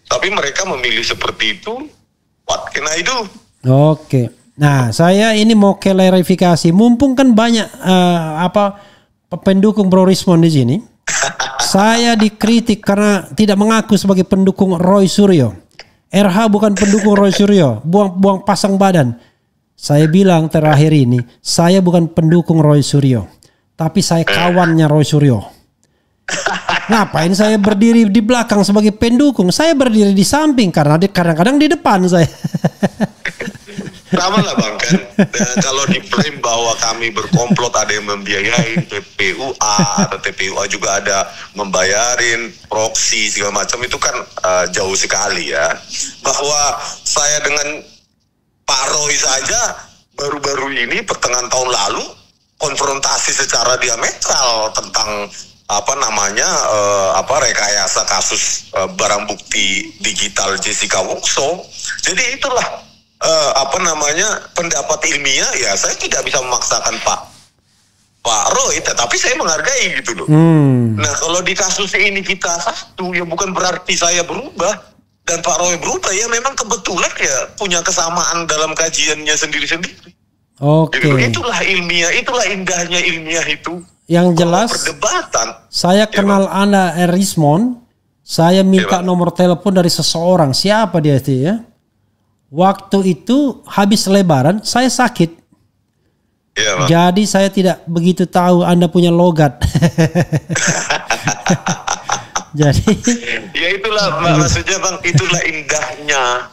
Tapi mereka memilih seperti itu. What can I do? Oke. Nah, saya ini mau klarifikasi. Mumpung kan banyak pendukung Bro Rismond di sini. Saya dikritik karena tidak mengaku sebagai pendukung Roy Suryo. RH bukan pendukung Roy Suryo. Buang pasang badan. Saya bilang terakhir ini, saya bukan pendukung Roy Suryo, tapi saya kawannya Roy Suryo. Ngapain saya berdiri di belakang sebagai pendukung? Saya berdiri di samping karena kadang-kadang di depan saya. Sama lah, Bang, kan. Dan kalau diklaim bahwa kami berkomplot, ada yang membiayai TPUA atau TPUA juga ada membayarin proksi segala macam, itu kan jauh sekali ya. Bahwa saya dengan Pak Roy saja baru-baru ini pertengahan tahun lalu konfrontasi secara diametral tentang rekayasa kasus barang bukti digital Jessica Wongso. Jadi itulah pendapat ilmiah ya. Saya tidak bisa memaksakan Pak Roy, tetapi saya menghargai gitu loh. Nah, kalau di kasus ini kita satu, ya bukan berarti saya berubah dan Pak Roy berubah, ya memang kebetulan ya punya kesamaan dalam kajiannya sendiri-sendiri. Oke. Jadi, itulah ilmiah, itulah indahnya ilmiah itu. Yang jelas, perdebatan. Saya kenal Anda, Rismond. Saya minta nomor telepon dari seseorang. Siapa dia itu ya? Waktu itu habis Lebaran, saya sakit. Ya, jadi saya tidak begitu tahu Anda punya logat. Jadi ya itulah maksudnya, Bang, itulah indahnya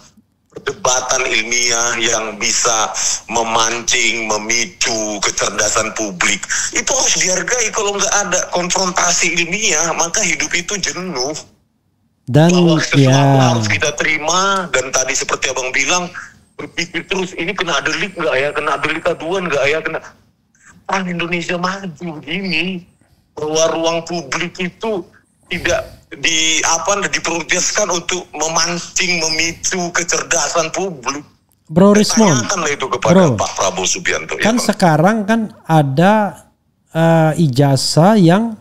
perdebatan ilmiah yang bisa memancing, memicu kecerdasan publik. Itu harus dihargai. Kalau nggak ada konfrontasi ilmiah, maka hidup itu jenuh. Dan bahwa sesuatu harus kita terima, dan tadi seperti Abang bilang, berpikir terus, ini kena delik nggak ya, kena delik aduan nggak ya, kena. Orang Indonesia maju begini, bahwa ruang publik itu tidak diprioritaskan untuk memancing, memicu kecerdasan publik. Bro Rismond, itu kepada Pak Prabowo Subianto. Kan ya, sekarang kan ada ijazah yang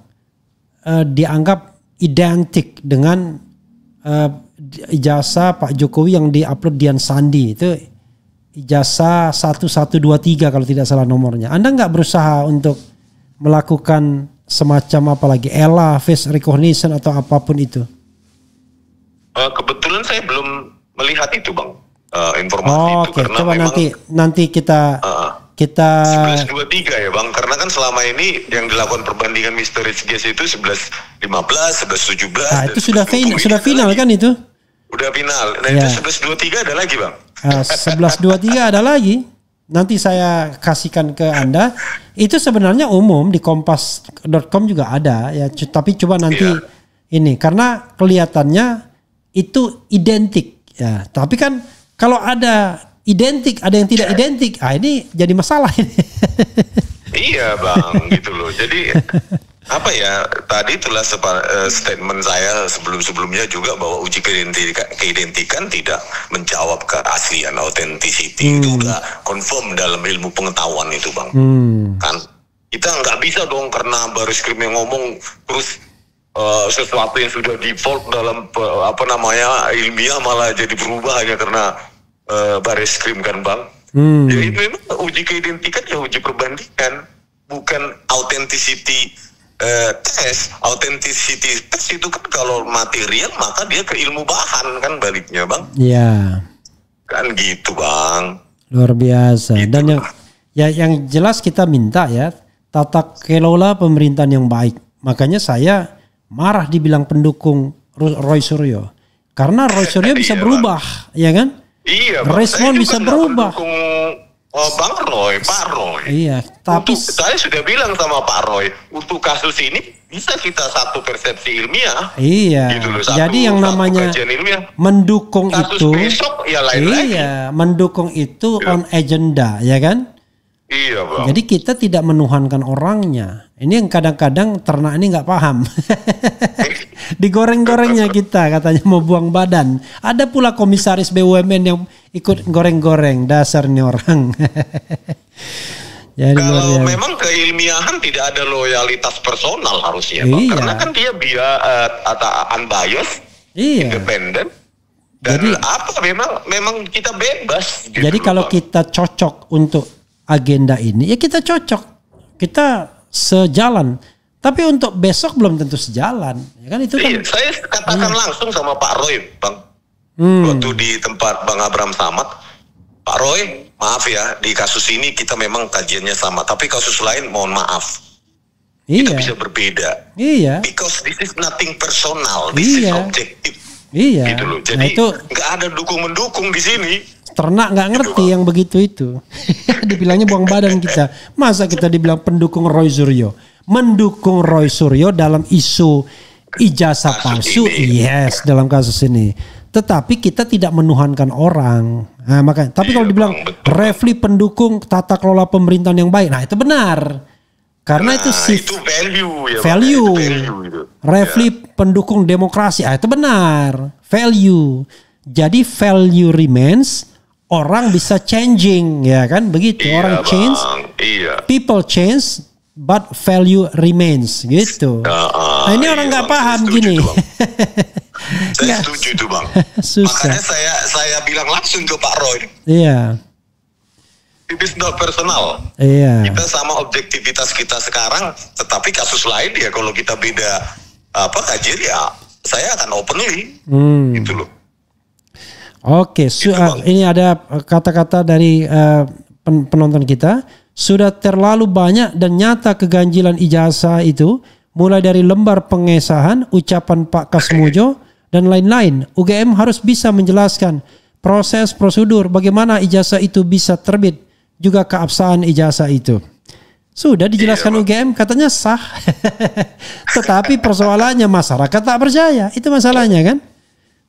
dianggap identik dengan ijazah Pak Jokowi yang diupload Dian Sandi. Itu ijazah 1123 kalau tidak salah nomornya. Anda nggak berusaha untuk melakukan semacam apalagi ELA, face recognition atau apapun itu? Kebetulan saya belum melihat itu, Bang, informasi itu. Oke, coba nanti kita 1123 ya, Bang, karena kan selama ini yang dilakukan perbandingan Mysterious Guest itu 1115, 1117. Nah, itu sudah final kan itu? Udah final. Nah, ya. Itu 1123 ada lagi, Bang. 1123 ada lagi. Nanti saya kasihkan ke Anda. Itu sebenarnya umum di kompas.com juga ada ya, tapi coba nanti ini karena kelihatannya itu identik ya. Tapi kan kalau ada identik, ada yang tidak identik, ini jadi masalah ini. Iya, Bang, gitu loh. Jadi apa ya, tadi itulah statement saya sebelum-sebelumnya juga bahwa uji keidentikan tidak menjawab keaslian, authenticity. Itu udah confirm dalam ilmu pengetahuan itu, Bang. Kan kita nggak bisa dong karena baris krim yang ngomong terus sesuatu yang sudah default dalam ilmiah malah jadi berubah hanya karena baris krim, kan, Bang. Jadi memang uji keidentikan ya uji perbandingan, bukan authenticity tes. Authenticity tes itu kan kalau material maka dia ke ilmu bahan, kan baliknya, Bang. Iya. Kan gitu, Bang. Luar biasa. Gitu. Dan yang jelas kita minta ya tata kelola pemerintahan yang baik. Makanya saya marah dibilang pendukung Roy Suryo. Karena Roy Suryo bisa berubah, ya kan? Iya, Bang. Respon bisa berubah. Bang Roy, Pak Roy. Iya, tapi saya sudah bilang sama Pak Roy, untuk kasus ini bisa kita satu persepsi ilmiah. Iya. Gitu loh, jadi yang namanya mendukung kasus itu, besok, ya lain iya, lagi. Mendukung itu on agenda, ya kan? Iya, Bang. Jadi kita tidak menuhankan orangnya. Ini yang kadang-kadang ternak ini nggak paham. Digoreng-gorengnya kita katanya mau buang badan. Ada pula komisaris BUMN yang ikut goreng-goreng, dasarnya orang. Jadi kalau memang keilmiahan tidak ada loyalitas personal harusnya, Bang. Iya. Karena kan dia unbiased, independen. Dan jadi, memang kita bebas. Gitu, jadi kalau Bang, kita cocok untuk agenda ini, ya kita cocok, kita sejalan. Tapi untuk besok belum tentu sejalan, ya kan itu kan. Saya katakan langsung sama Pak Roy, Bang. Waktu di tempat Bang Abraham Samad, Pak Roy, maaf ya, di kasus ini kita memang kajiannya sama, tapi kasus lain mohon maaf. Kita bisa berbeda. Iya. Because this is nothing personal, this is objective. Iya. Gitu loh. Jadi nggak ada dukung-mendukung di sini. Ternak nggak ngerti yang begitu itu. Dibilangnya buang badan kita. Masa kita dibilang pendukung Roy Suryo? Mendukung Roy Suryo dalam isu ijazah palsu, yes, dalam kasus ini. Tetapi kita tidak menuhankan orang. Nah, makanya. Tapi kalau dibilang Refli pendukung tata kelola pemerintahan yang baik, nah itu benar. Karena itu value, ya, value. Itu. Refli pendukung demokrasi, itu benar. Value. Jadi value remains. Orang bisa changing, ya kan? Begitu. Orang change, people change, but value remains, gitu. Nah ini orang nggak paham gini. Saya setuju itu, Bang. Susah. Makanya saya bilang langsung ke Pak Roy. Iya. It is not personal. Iya. Kita sama objektivitas kita sekarang, tetapi kasus lain ya kalau kita beda kajian ya saya akan openly, gitu loh. Oke, ini ada kata-kata dari penonton kita. Sudah terlalu banyak dan nyata keganjilan ijazah itu, mulai dari lembar pengesahan, ucapan Pak Kasmujo, dan lain-lain. UGM harus bisa menjelaskan proses prosedur bagaimana ijazah itu bisa terbit, juga keabsahan ijazah itu. Sudah dijelaskan UGM, katanya sah. Tetapi persoalannya masyarakat tak percaya, itu masalahnya kan?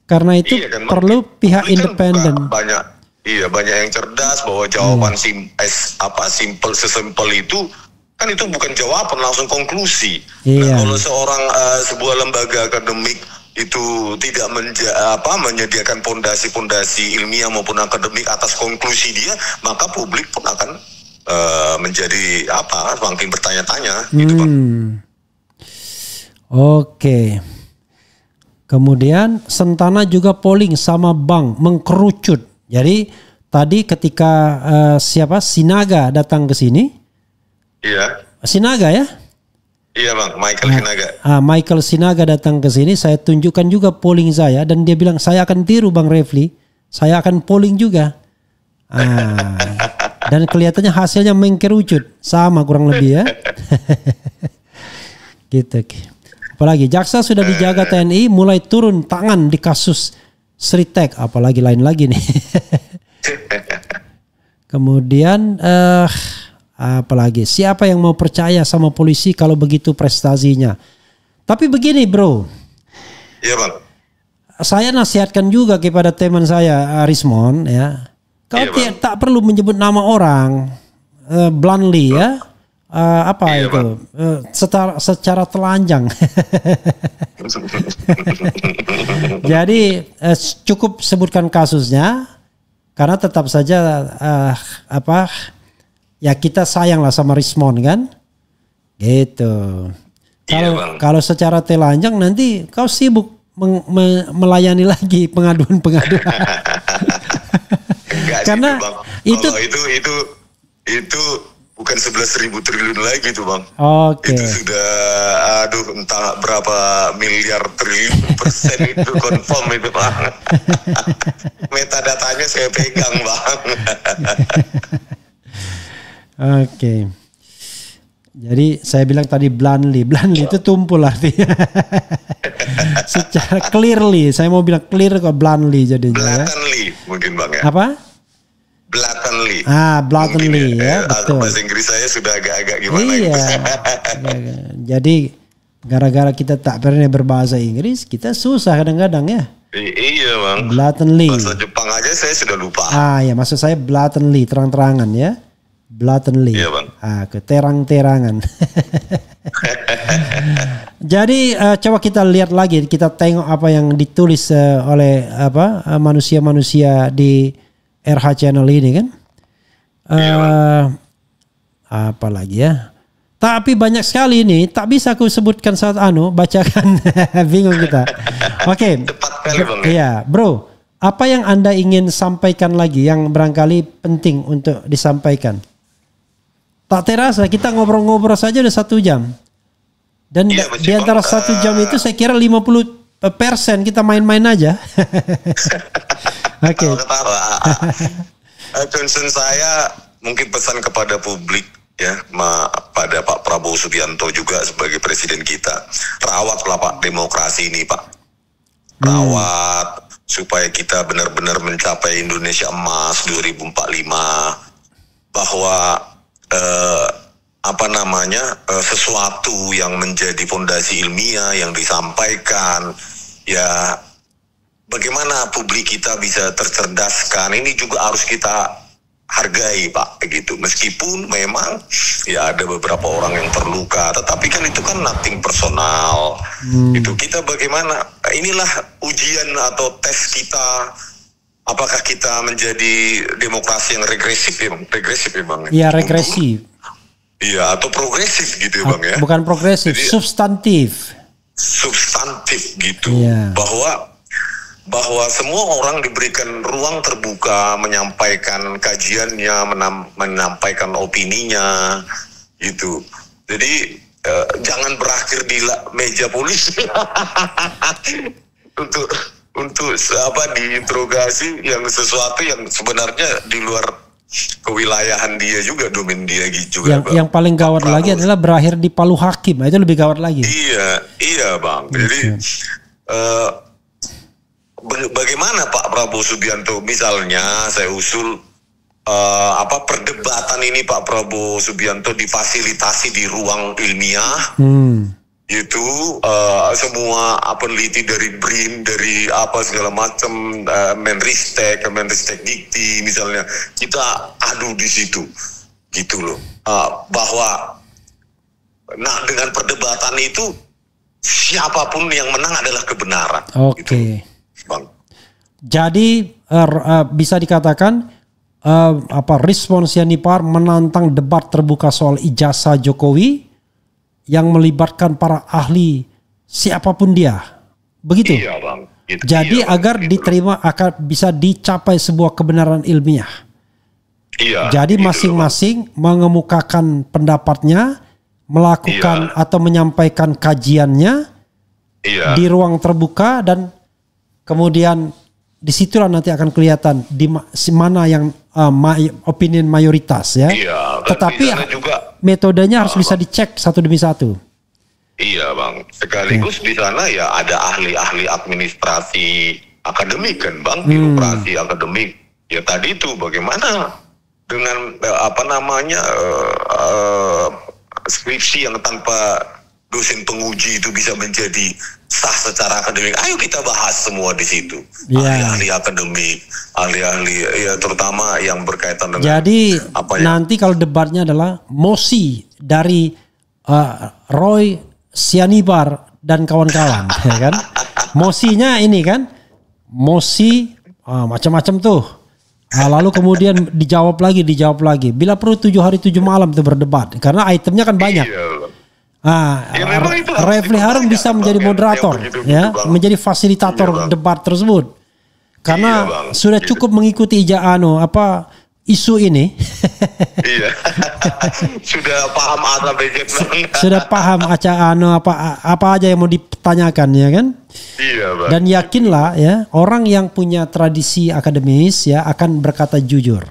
Karena itu kan, perlu pihak independen. Banyak yang cerdas bahwa jawaban sesimpel itu kan itu bukan jawaban, langsung konklusi. Nah, kalau sebuah lembaga akademik itu tidak menyediakan pondasi ilmiah maupun akademik atas konklusi dia, maka publik pun akan menjadi semakin bertanya-tanya, gitu, Pak. Oke. Kemudian Sentana juga polling sama bank mengkerucut. Jadi tadi ketika Sinaga datang ke sini. Iya. Sinaga ya? Iya, Bang, Michael Sinaga. Michael Sinaga datang ke sini, saya tunjukkan juga polling saya dan dia bilang saya akan tiru Bang Refli. Saya akan polling juga. Dan kelihatannya hasilnya mengkerucut, sama kurang lebih ya. Gitu. Apalagi jaksa sudah dijaga TNI mulai turun tangan di kasus Sritek, apalagi lain lagi nih. Kemudian apalagi siapa yang mau percaya sama polisi kalau begitu prestasinya. Tapi begini bro. Iya, Bang. Saya nasihatkan juga kepada teman saya Rismon ya. Kalau tak perlu menyebut nama orang bluntly ya. apa Iya, itu secara telanjang. Jadi cukup sebutkan kasusnya karena tetap saja ya kita sayang lah sama Rismond kan, gitu. Kalau secara telanjang nanti kau sibuk melayani lagi pengaduan-pengaduan. Karena itu bukan 11.000 triliun lagi tuh bang. Oke. Itu sudah entah berapa miliar triliun persen itu confirm itu bang. Metadatanya saya pegang bang. Oke. Jadi saya bilang tadi bluntly itu tumpul artinya. Secara clearly, saya mau bilang clear kok bluntly jadinya. Blatantly mungkin bang ya. Apa? Blatantly. Blatantly ya, betul. Bahasa Inggris saya sudah agak-agak gimana iya. gitu. Jadi gara-gara kita tak pernah berbahasa Inggris, kita susah kadang-kadang ya. Iya bang. Blatantly. Bahasa Jepang aja saya sudah lupa. Ya maksud saya blatantly, terang-terangan ya. Blatantly. Iya bang. Keterang-terangan. Jadi coba kita lihat lagi, kita tengok apa yang ditulis oleh manusia-manusia di RH Channel ini kan. Apa lagi ya? Tapi banyak sekali ini, tak bisa aku sebutkan saat bacakan. Bingung kita. Oke. Cepat kali bang. Iya, bro. Apa yang Anda ingin sampaikan lagi yang barangkali penting untuk disampaikan? Tak terasa kita ngobrol-ngobrol saja udah 1 jam. Dan di antara 1 jam itu saya kira 50% kita main-main aja. Oke. Concern saya mungkin pesan kepada publik ya, pada Pak Prabowo Subianto juga sebagai presiden kita, rawatlah Pak demokrasi ini Pak. Rawat supaya kita benar-benar mencapai Indonesia Emas 2045, bahwa sesuatu yang menjadi fondasi ilmiah yang disampaikan ya, bagaimana publik kita bisa tercerdaskan, ini juga harus kita hargai Pak, gitu. Meskipun memang ya ada beberapa orang yang terluka, tetapi kan itu kan nothing personal. Itu kita bagaimana, inilah ujian atau tes kita, apakah kita menjadi demokrasi yang regresif ya bang? Iya, regresif. Iya, atau progresif gitu ya bang ya? Bukan progresif, jadi, substantif gitu. Yeah. Bahwa semua orang diberikan ruang terbuka menyampaikan kajiannya, menyampaikan opininya gitu. Jadi jangan berakhir di meja polisi untuk diinterogasi yang sesuatu yang sebenarnya di luar kewilayahan dia juga, domain dia gitu juga. Yang paling gawat lagi adalah berakhir di palu hakim. Itu lebih gawat lagi. Iya bang. Jadi bagaimana Pak Prabowo Subianto, misalnya saya usul perdebatan ini Pak Prabowo Subianto difasilitasi di ruang ilmiah. Itu semua peneliti dari BRIN, dari segala macam, Menristek Dikti misalnya, kita adu di situ gitu loh, bahwa dengan perdebatan itu siapapun yang menang adalah kebenaran. Oke. Gitu, Bang. Jadi bisa dikatakan respons Yanipar menantang debat terbuka soal ijazah Jokowi yang melibatkan para ahli siapapun dia, begitu. Iya bang. Jadi agar diterima akan bisa dicapai sebuah kebenaran ilmiah. Iya. Jadi masing-masing mengemukakan pendapatnya, melakukan atau menyampaikan kajiannya di ruang terbuka, dan kemudian disitulah nanti akan kelihatan di mana yang opinion mayoritas ya. Tetapi juga metodenya harus bisa dicek satu demi satu. Iya bang. Sekaligus di sana ya ada ahli-ahli administrasi akademik kan bang, birokrasi akademik. Ya tadi itu bagaimana dengan skripsi yang tanpa dosen penguji itu bisa menjadi sah secara akademik. Ayo kita bahas semua di situ. Ya. Ahli-ahli akademik, ahli-ahli ya terutama yang berkaitan dengan. Jadi nanti kalau debatnya adalah mosi dari Roy Sianibar dan kawan-kawan, ya kan? Mosinya ini kan, mosi macam-macam tuh. Lalu kemudian dijawab lagi. Bila perlu 7 hari 7 malam tuh berdebat, karena itemnya kan banyak. Refli Harun bisa menjadi moderator, ya, menjadi fasilitator debat tersebut, karena sudah cukup mengikuti isu ini. Sudah paham sudah paham apa aja yang mau ditanyakan, ya kan? Bang. Dan yakinlah ya, orang yang punya tradisi akademis ya akan berkata jujur.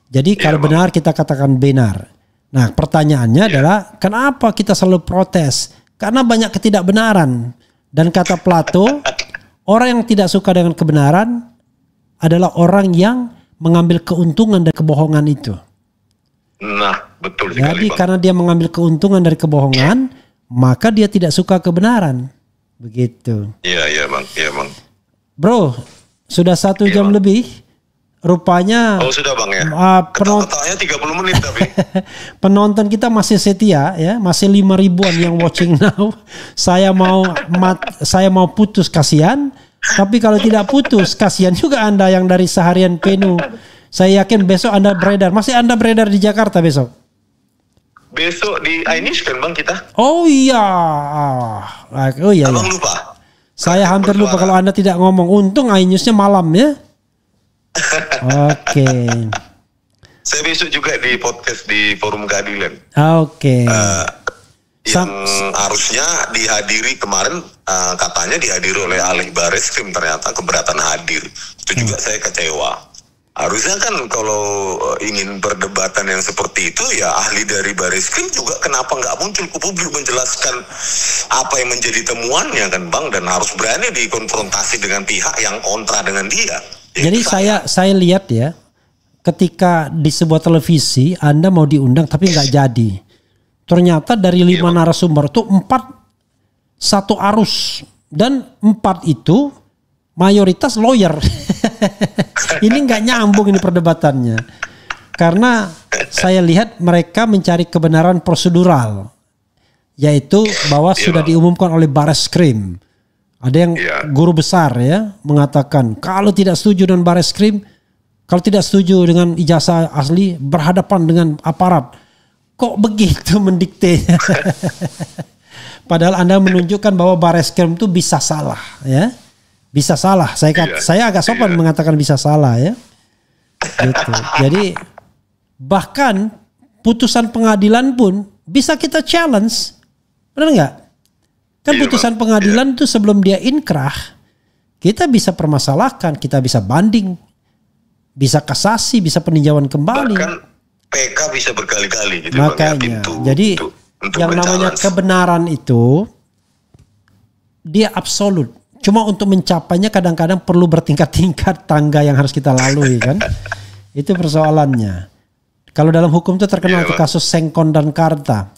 Jadi kalau benar kita katakan benar. Nah, pertanyaannya adalah kenapa kita selalu protes? Karena banyak ketidakbenaran. Dan kata Plato, orang yang tidak suka dengan kebenaran adalah orang yang mengambil keuntungan dari kebohongan itu. Nah, betul sekali. Jadi karena dia mengambil keuntungan dari kebohongan, maka dia tidak suka kebenaran. Begitu. Iya bang. Bro, sudah 1 jam lebih. Rupanya sudah bang ya. Kata-katanya 30 menit tapi. Penonton kita masih setia ya, masih 5.000-an yang watching now. Saya mau putus, kasihan. Tapi kalau tidak putus, kasihan juga Anda yang dari seharian penuh. Saya yakin besok Anda beredar. Masih Anda beredar di Jakarta besok? Besok di Ainis kan bang kita. Oh iya. Abang lupa. Saya hampir lupa kalau Anda tidak ngomong. Untung iNewsnya malam ya. Oke. Saya besok juga di podcast di Forum Keadilan. Oke. Yang harusnya dihadiri kemarin katanya dihadiri oleh ahli Bareskrim, ternyata keberatan hadir. Itu juga saya kecewa. Harusnya kan kalau ingin perdebatan yang seperti itu ya ahli dari Bareskrim juga kenapa nggak muncul ke publik menjelaskan apa yang menjadi temuannya kan bang, dan harus berani dikonfrontasi dengan pihak yang kontra dengan dia. Jadi saya lihat ya, ketika di sebuah televisi Anda mau diundang tapi nggak jadi. Ternyata dari 5 narasumber itu 4 satu arus, dan 4 itu mayoritas lawyer. Ini nggak nyambung ini perdebatannya. Karena saya lihat mereka mencari kebenaran prosedural, yaitu bahwa sudah diumumkan oleh Bareskrim. Ada yang guru besar ya mengatakan kalau tidak setuju dengan Bareskrim, kalau tidak setuju dengan ijazah asli, berhadapan dengan aparat. Kok begitu mendiktenya? Padahal Anda menunjukkan bahwa Bareskrim itu bisa salah ya. Bisa salah. Saya agak sopan mengatakan bisa salah ya. Gitu. Jadi bahkan putusan pengadilan pun bisa kita challenge. Benar nggak? Kan putusan pengadilan itu sebelum dia inkrah, kita bisa permasalahkan, kita bisa banding, bisa kasasi, bisa peninjauan kembali. Bahkan PK bisa berkali-kali gitu. Makanya, jadi yang namanya kebenaran itu dia absolut. Cuma untuk mencapainya kadang-kadang perlu bertingkat-tingkat tangga yang harus kita lalui kan. Itu persoalannya. Kalau dalam hukum itu terkenal itu kasus Sengkon dan Karta.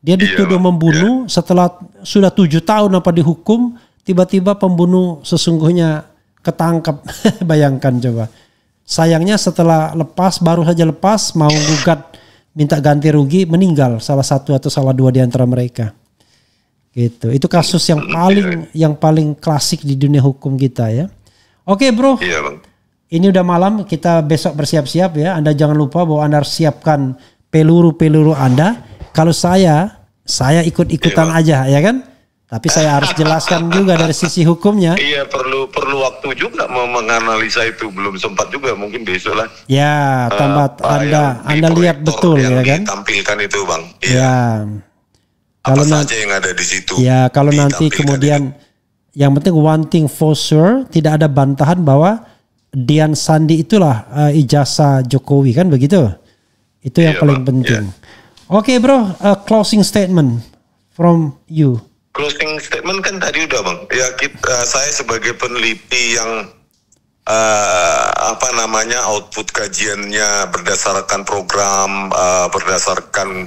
Dia dituduh membunuh setelah sudah 7 tahun dihukum, tiba-tiba pembunuh sesungguhnya ketangkap. Bayangkan coba. Sayangnya setelah baru saja lepas, mau gugat minta ganti rugi, meninggal salah satu atau salah 2 di antara mereka. Gitu. Itu kasus yang paling klasik di dunia hukum kita ya. Oke bro. Iya bang. Ini udah malam, kita besok bersiap-siap ya. Anda jangan lupa bahwa Anda harus siapkan peluru-peluru Anda. Kalau saya ikut-ikutan aja ya kan. Tapi saya harus jelaskan juga dari sisi hukumnya. Iya, perlu waktu juga menganalisa itu, belum sempat juga, mungkin besok lah. Ya, tambah Anda lihat betul ya kan. Tampilkan itu bang. Iya. Kalau saja yang ada di situ. Ya, kalau nanti kemudian yang penting one thing for sure, tidak ada bantahan bahwa Dian Sandi itulah ijazah Jokowi kan begitu. Itu yang paling penting. Oke bro, closing statement from you. Closing statement kan tadi udah bang. Ya saya sebagai peneliti yang output kajiannya berdasarkan program, berdasarkan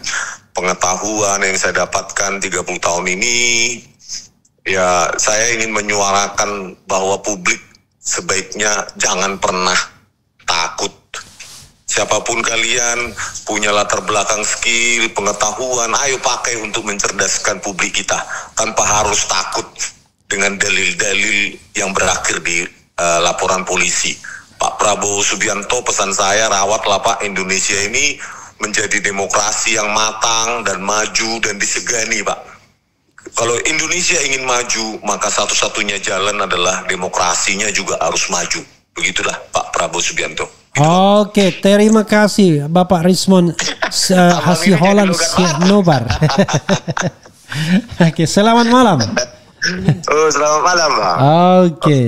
pengetahuan yang saya dapatkan 30 tahun ini, ya saya ingin menyuarakan bahwa publik sebaiknya jangan pernah takut. Siapapun kalian punya latar belakang skill, pengetahuan, ayo pakai untuk mencerdaskan publik kita tanpa harus takut dengan dalil-dalil yang berakhir di laporan polisi. Pak Prabowo Subianto, pesan saya, rawatlah Pak Indonesia ini menjadi demokrasi yang matang dan maju dan disegani Pak. Kalau Indonesia ingin maju, maka satu-satunya jalan adalah demokrasinya juga harus maju. Begitulah Pak Prabowo Subianto. Oke, terima kasih Bapak Rismond Hasiholan Nobar. Oke, selamat malam. Oh, selamat malam Pak. Oke.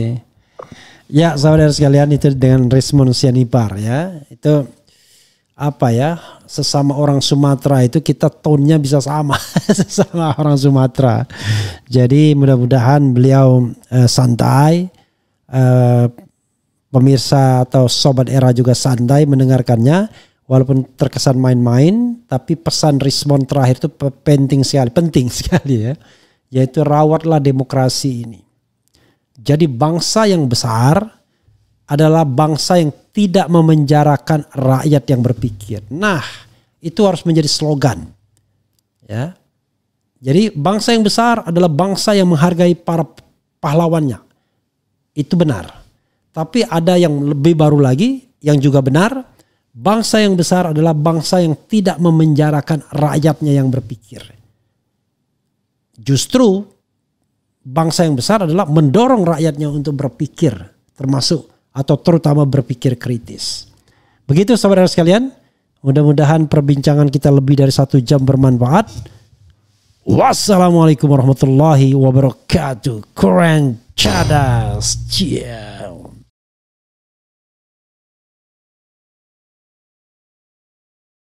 Ya, saudara sekalian, itu dengan Rismond Sianipar ya. Itu apa ya? Sesama orang Sumatera itu kita tone-nya bisa sama sesama orang Sumatera. Jadi mudah-mudahan beliau santai. Pemirsa atau Sobat Era juga santai mendengarkannya. Walaupun terkesan main-main, tapi pesan Rismond terakhir itu penting sekali ya. Yaitu rawatlah demokrasi ini. Jadi bangsa yang besar adalah bangsa yang tidak memenjarakan rakyat yang berpikir. Nah, itu harus menjadi slogan. Ya. Jadi bangsa yang besar adalah bangsa yang menghargai para pahlawannya. Itu benar. Tapi ada yang lebih baru lagi yang juga benar. Bangsa yang besar adalah bangsa yang tidak memenjarakan rakyatnya yang berpikir. Justru bangsa yang besar adalah mendorong rakyatnya untuk berpikir, termasuk atau terutama berpikir kritis. Begitu saudara sekalian. Mudah-mudahan perbincangan kita lebih dari 1 jam bermanfaat. Wassalamualaikum warahmatullahi wabarakatuh. Kurang cadas. Ciao.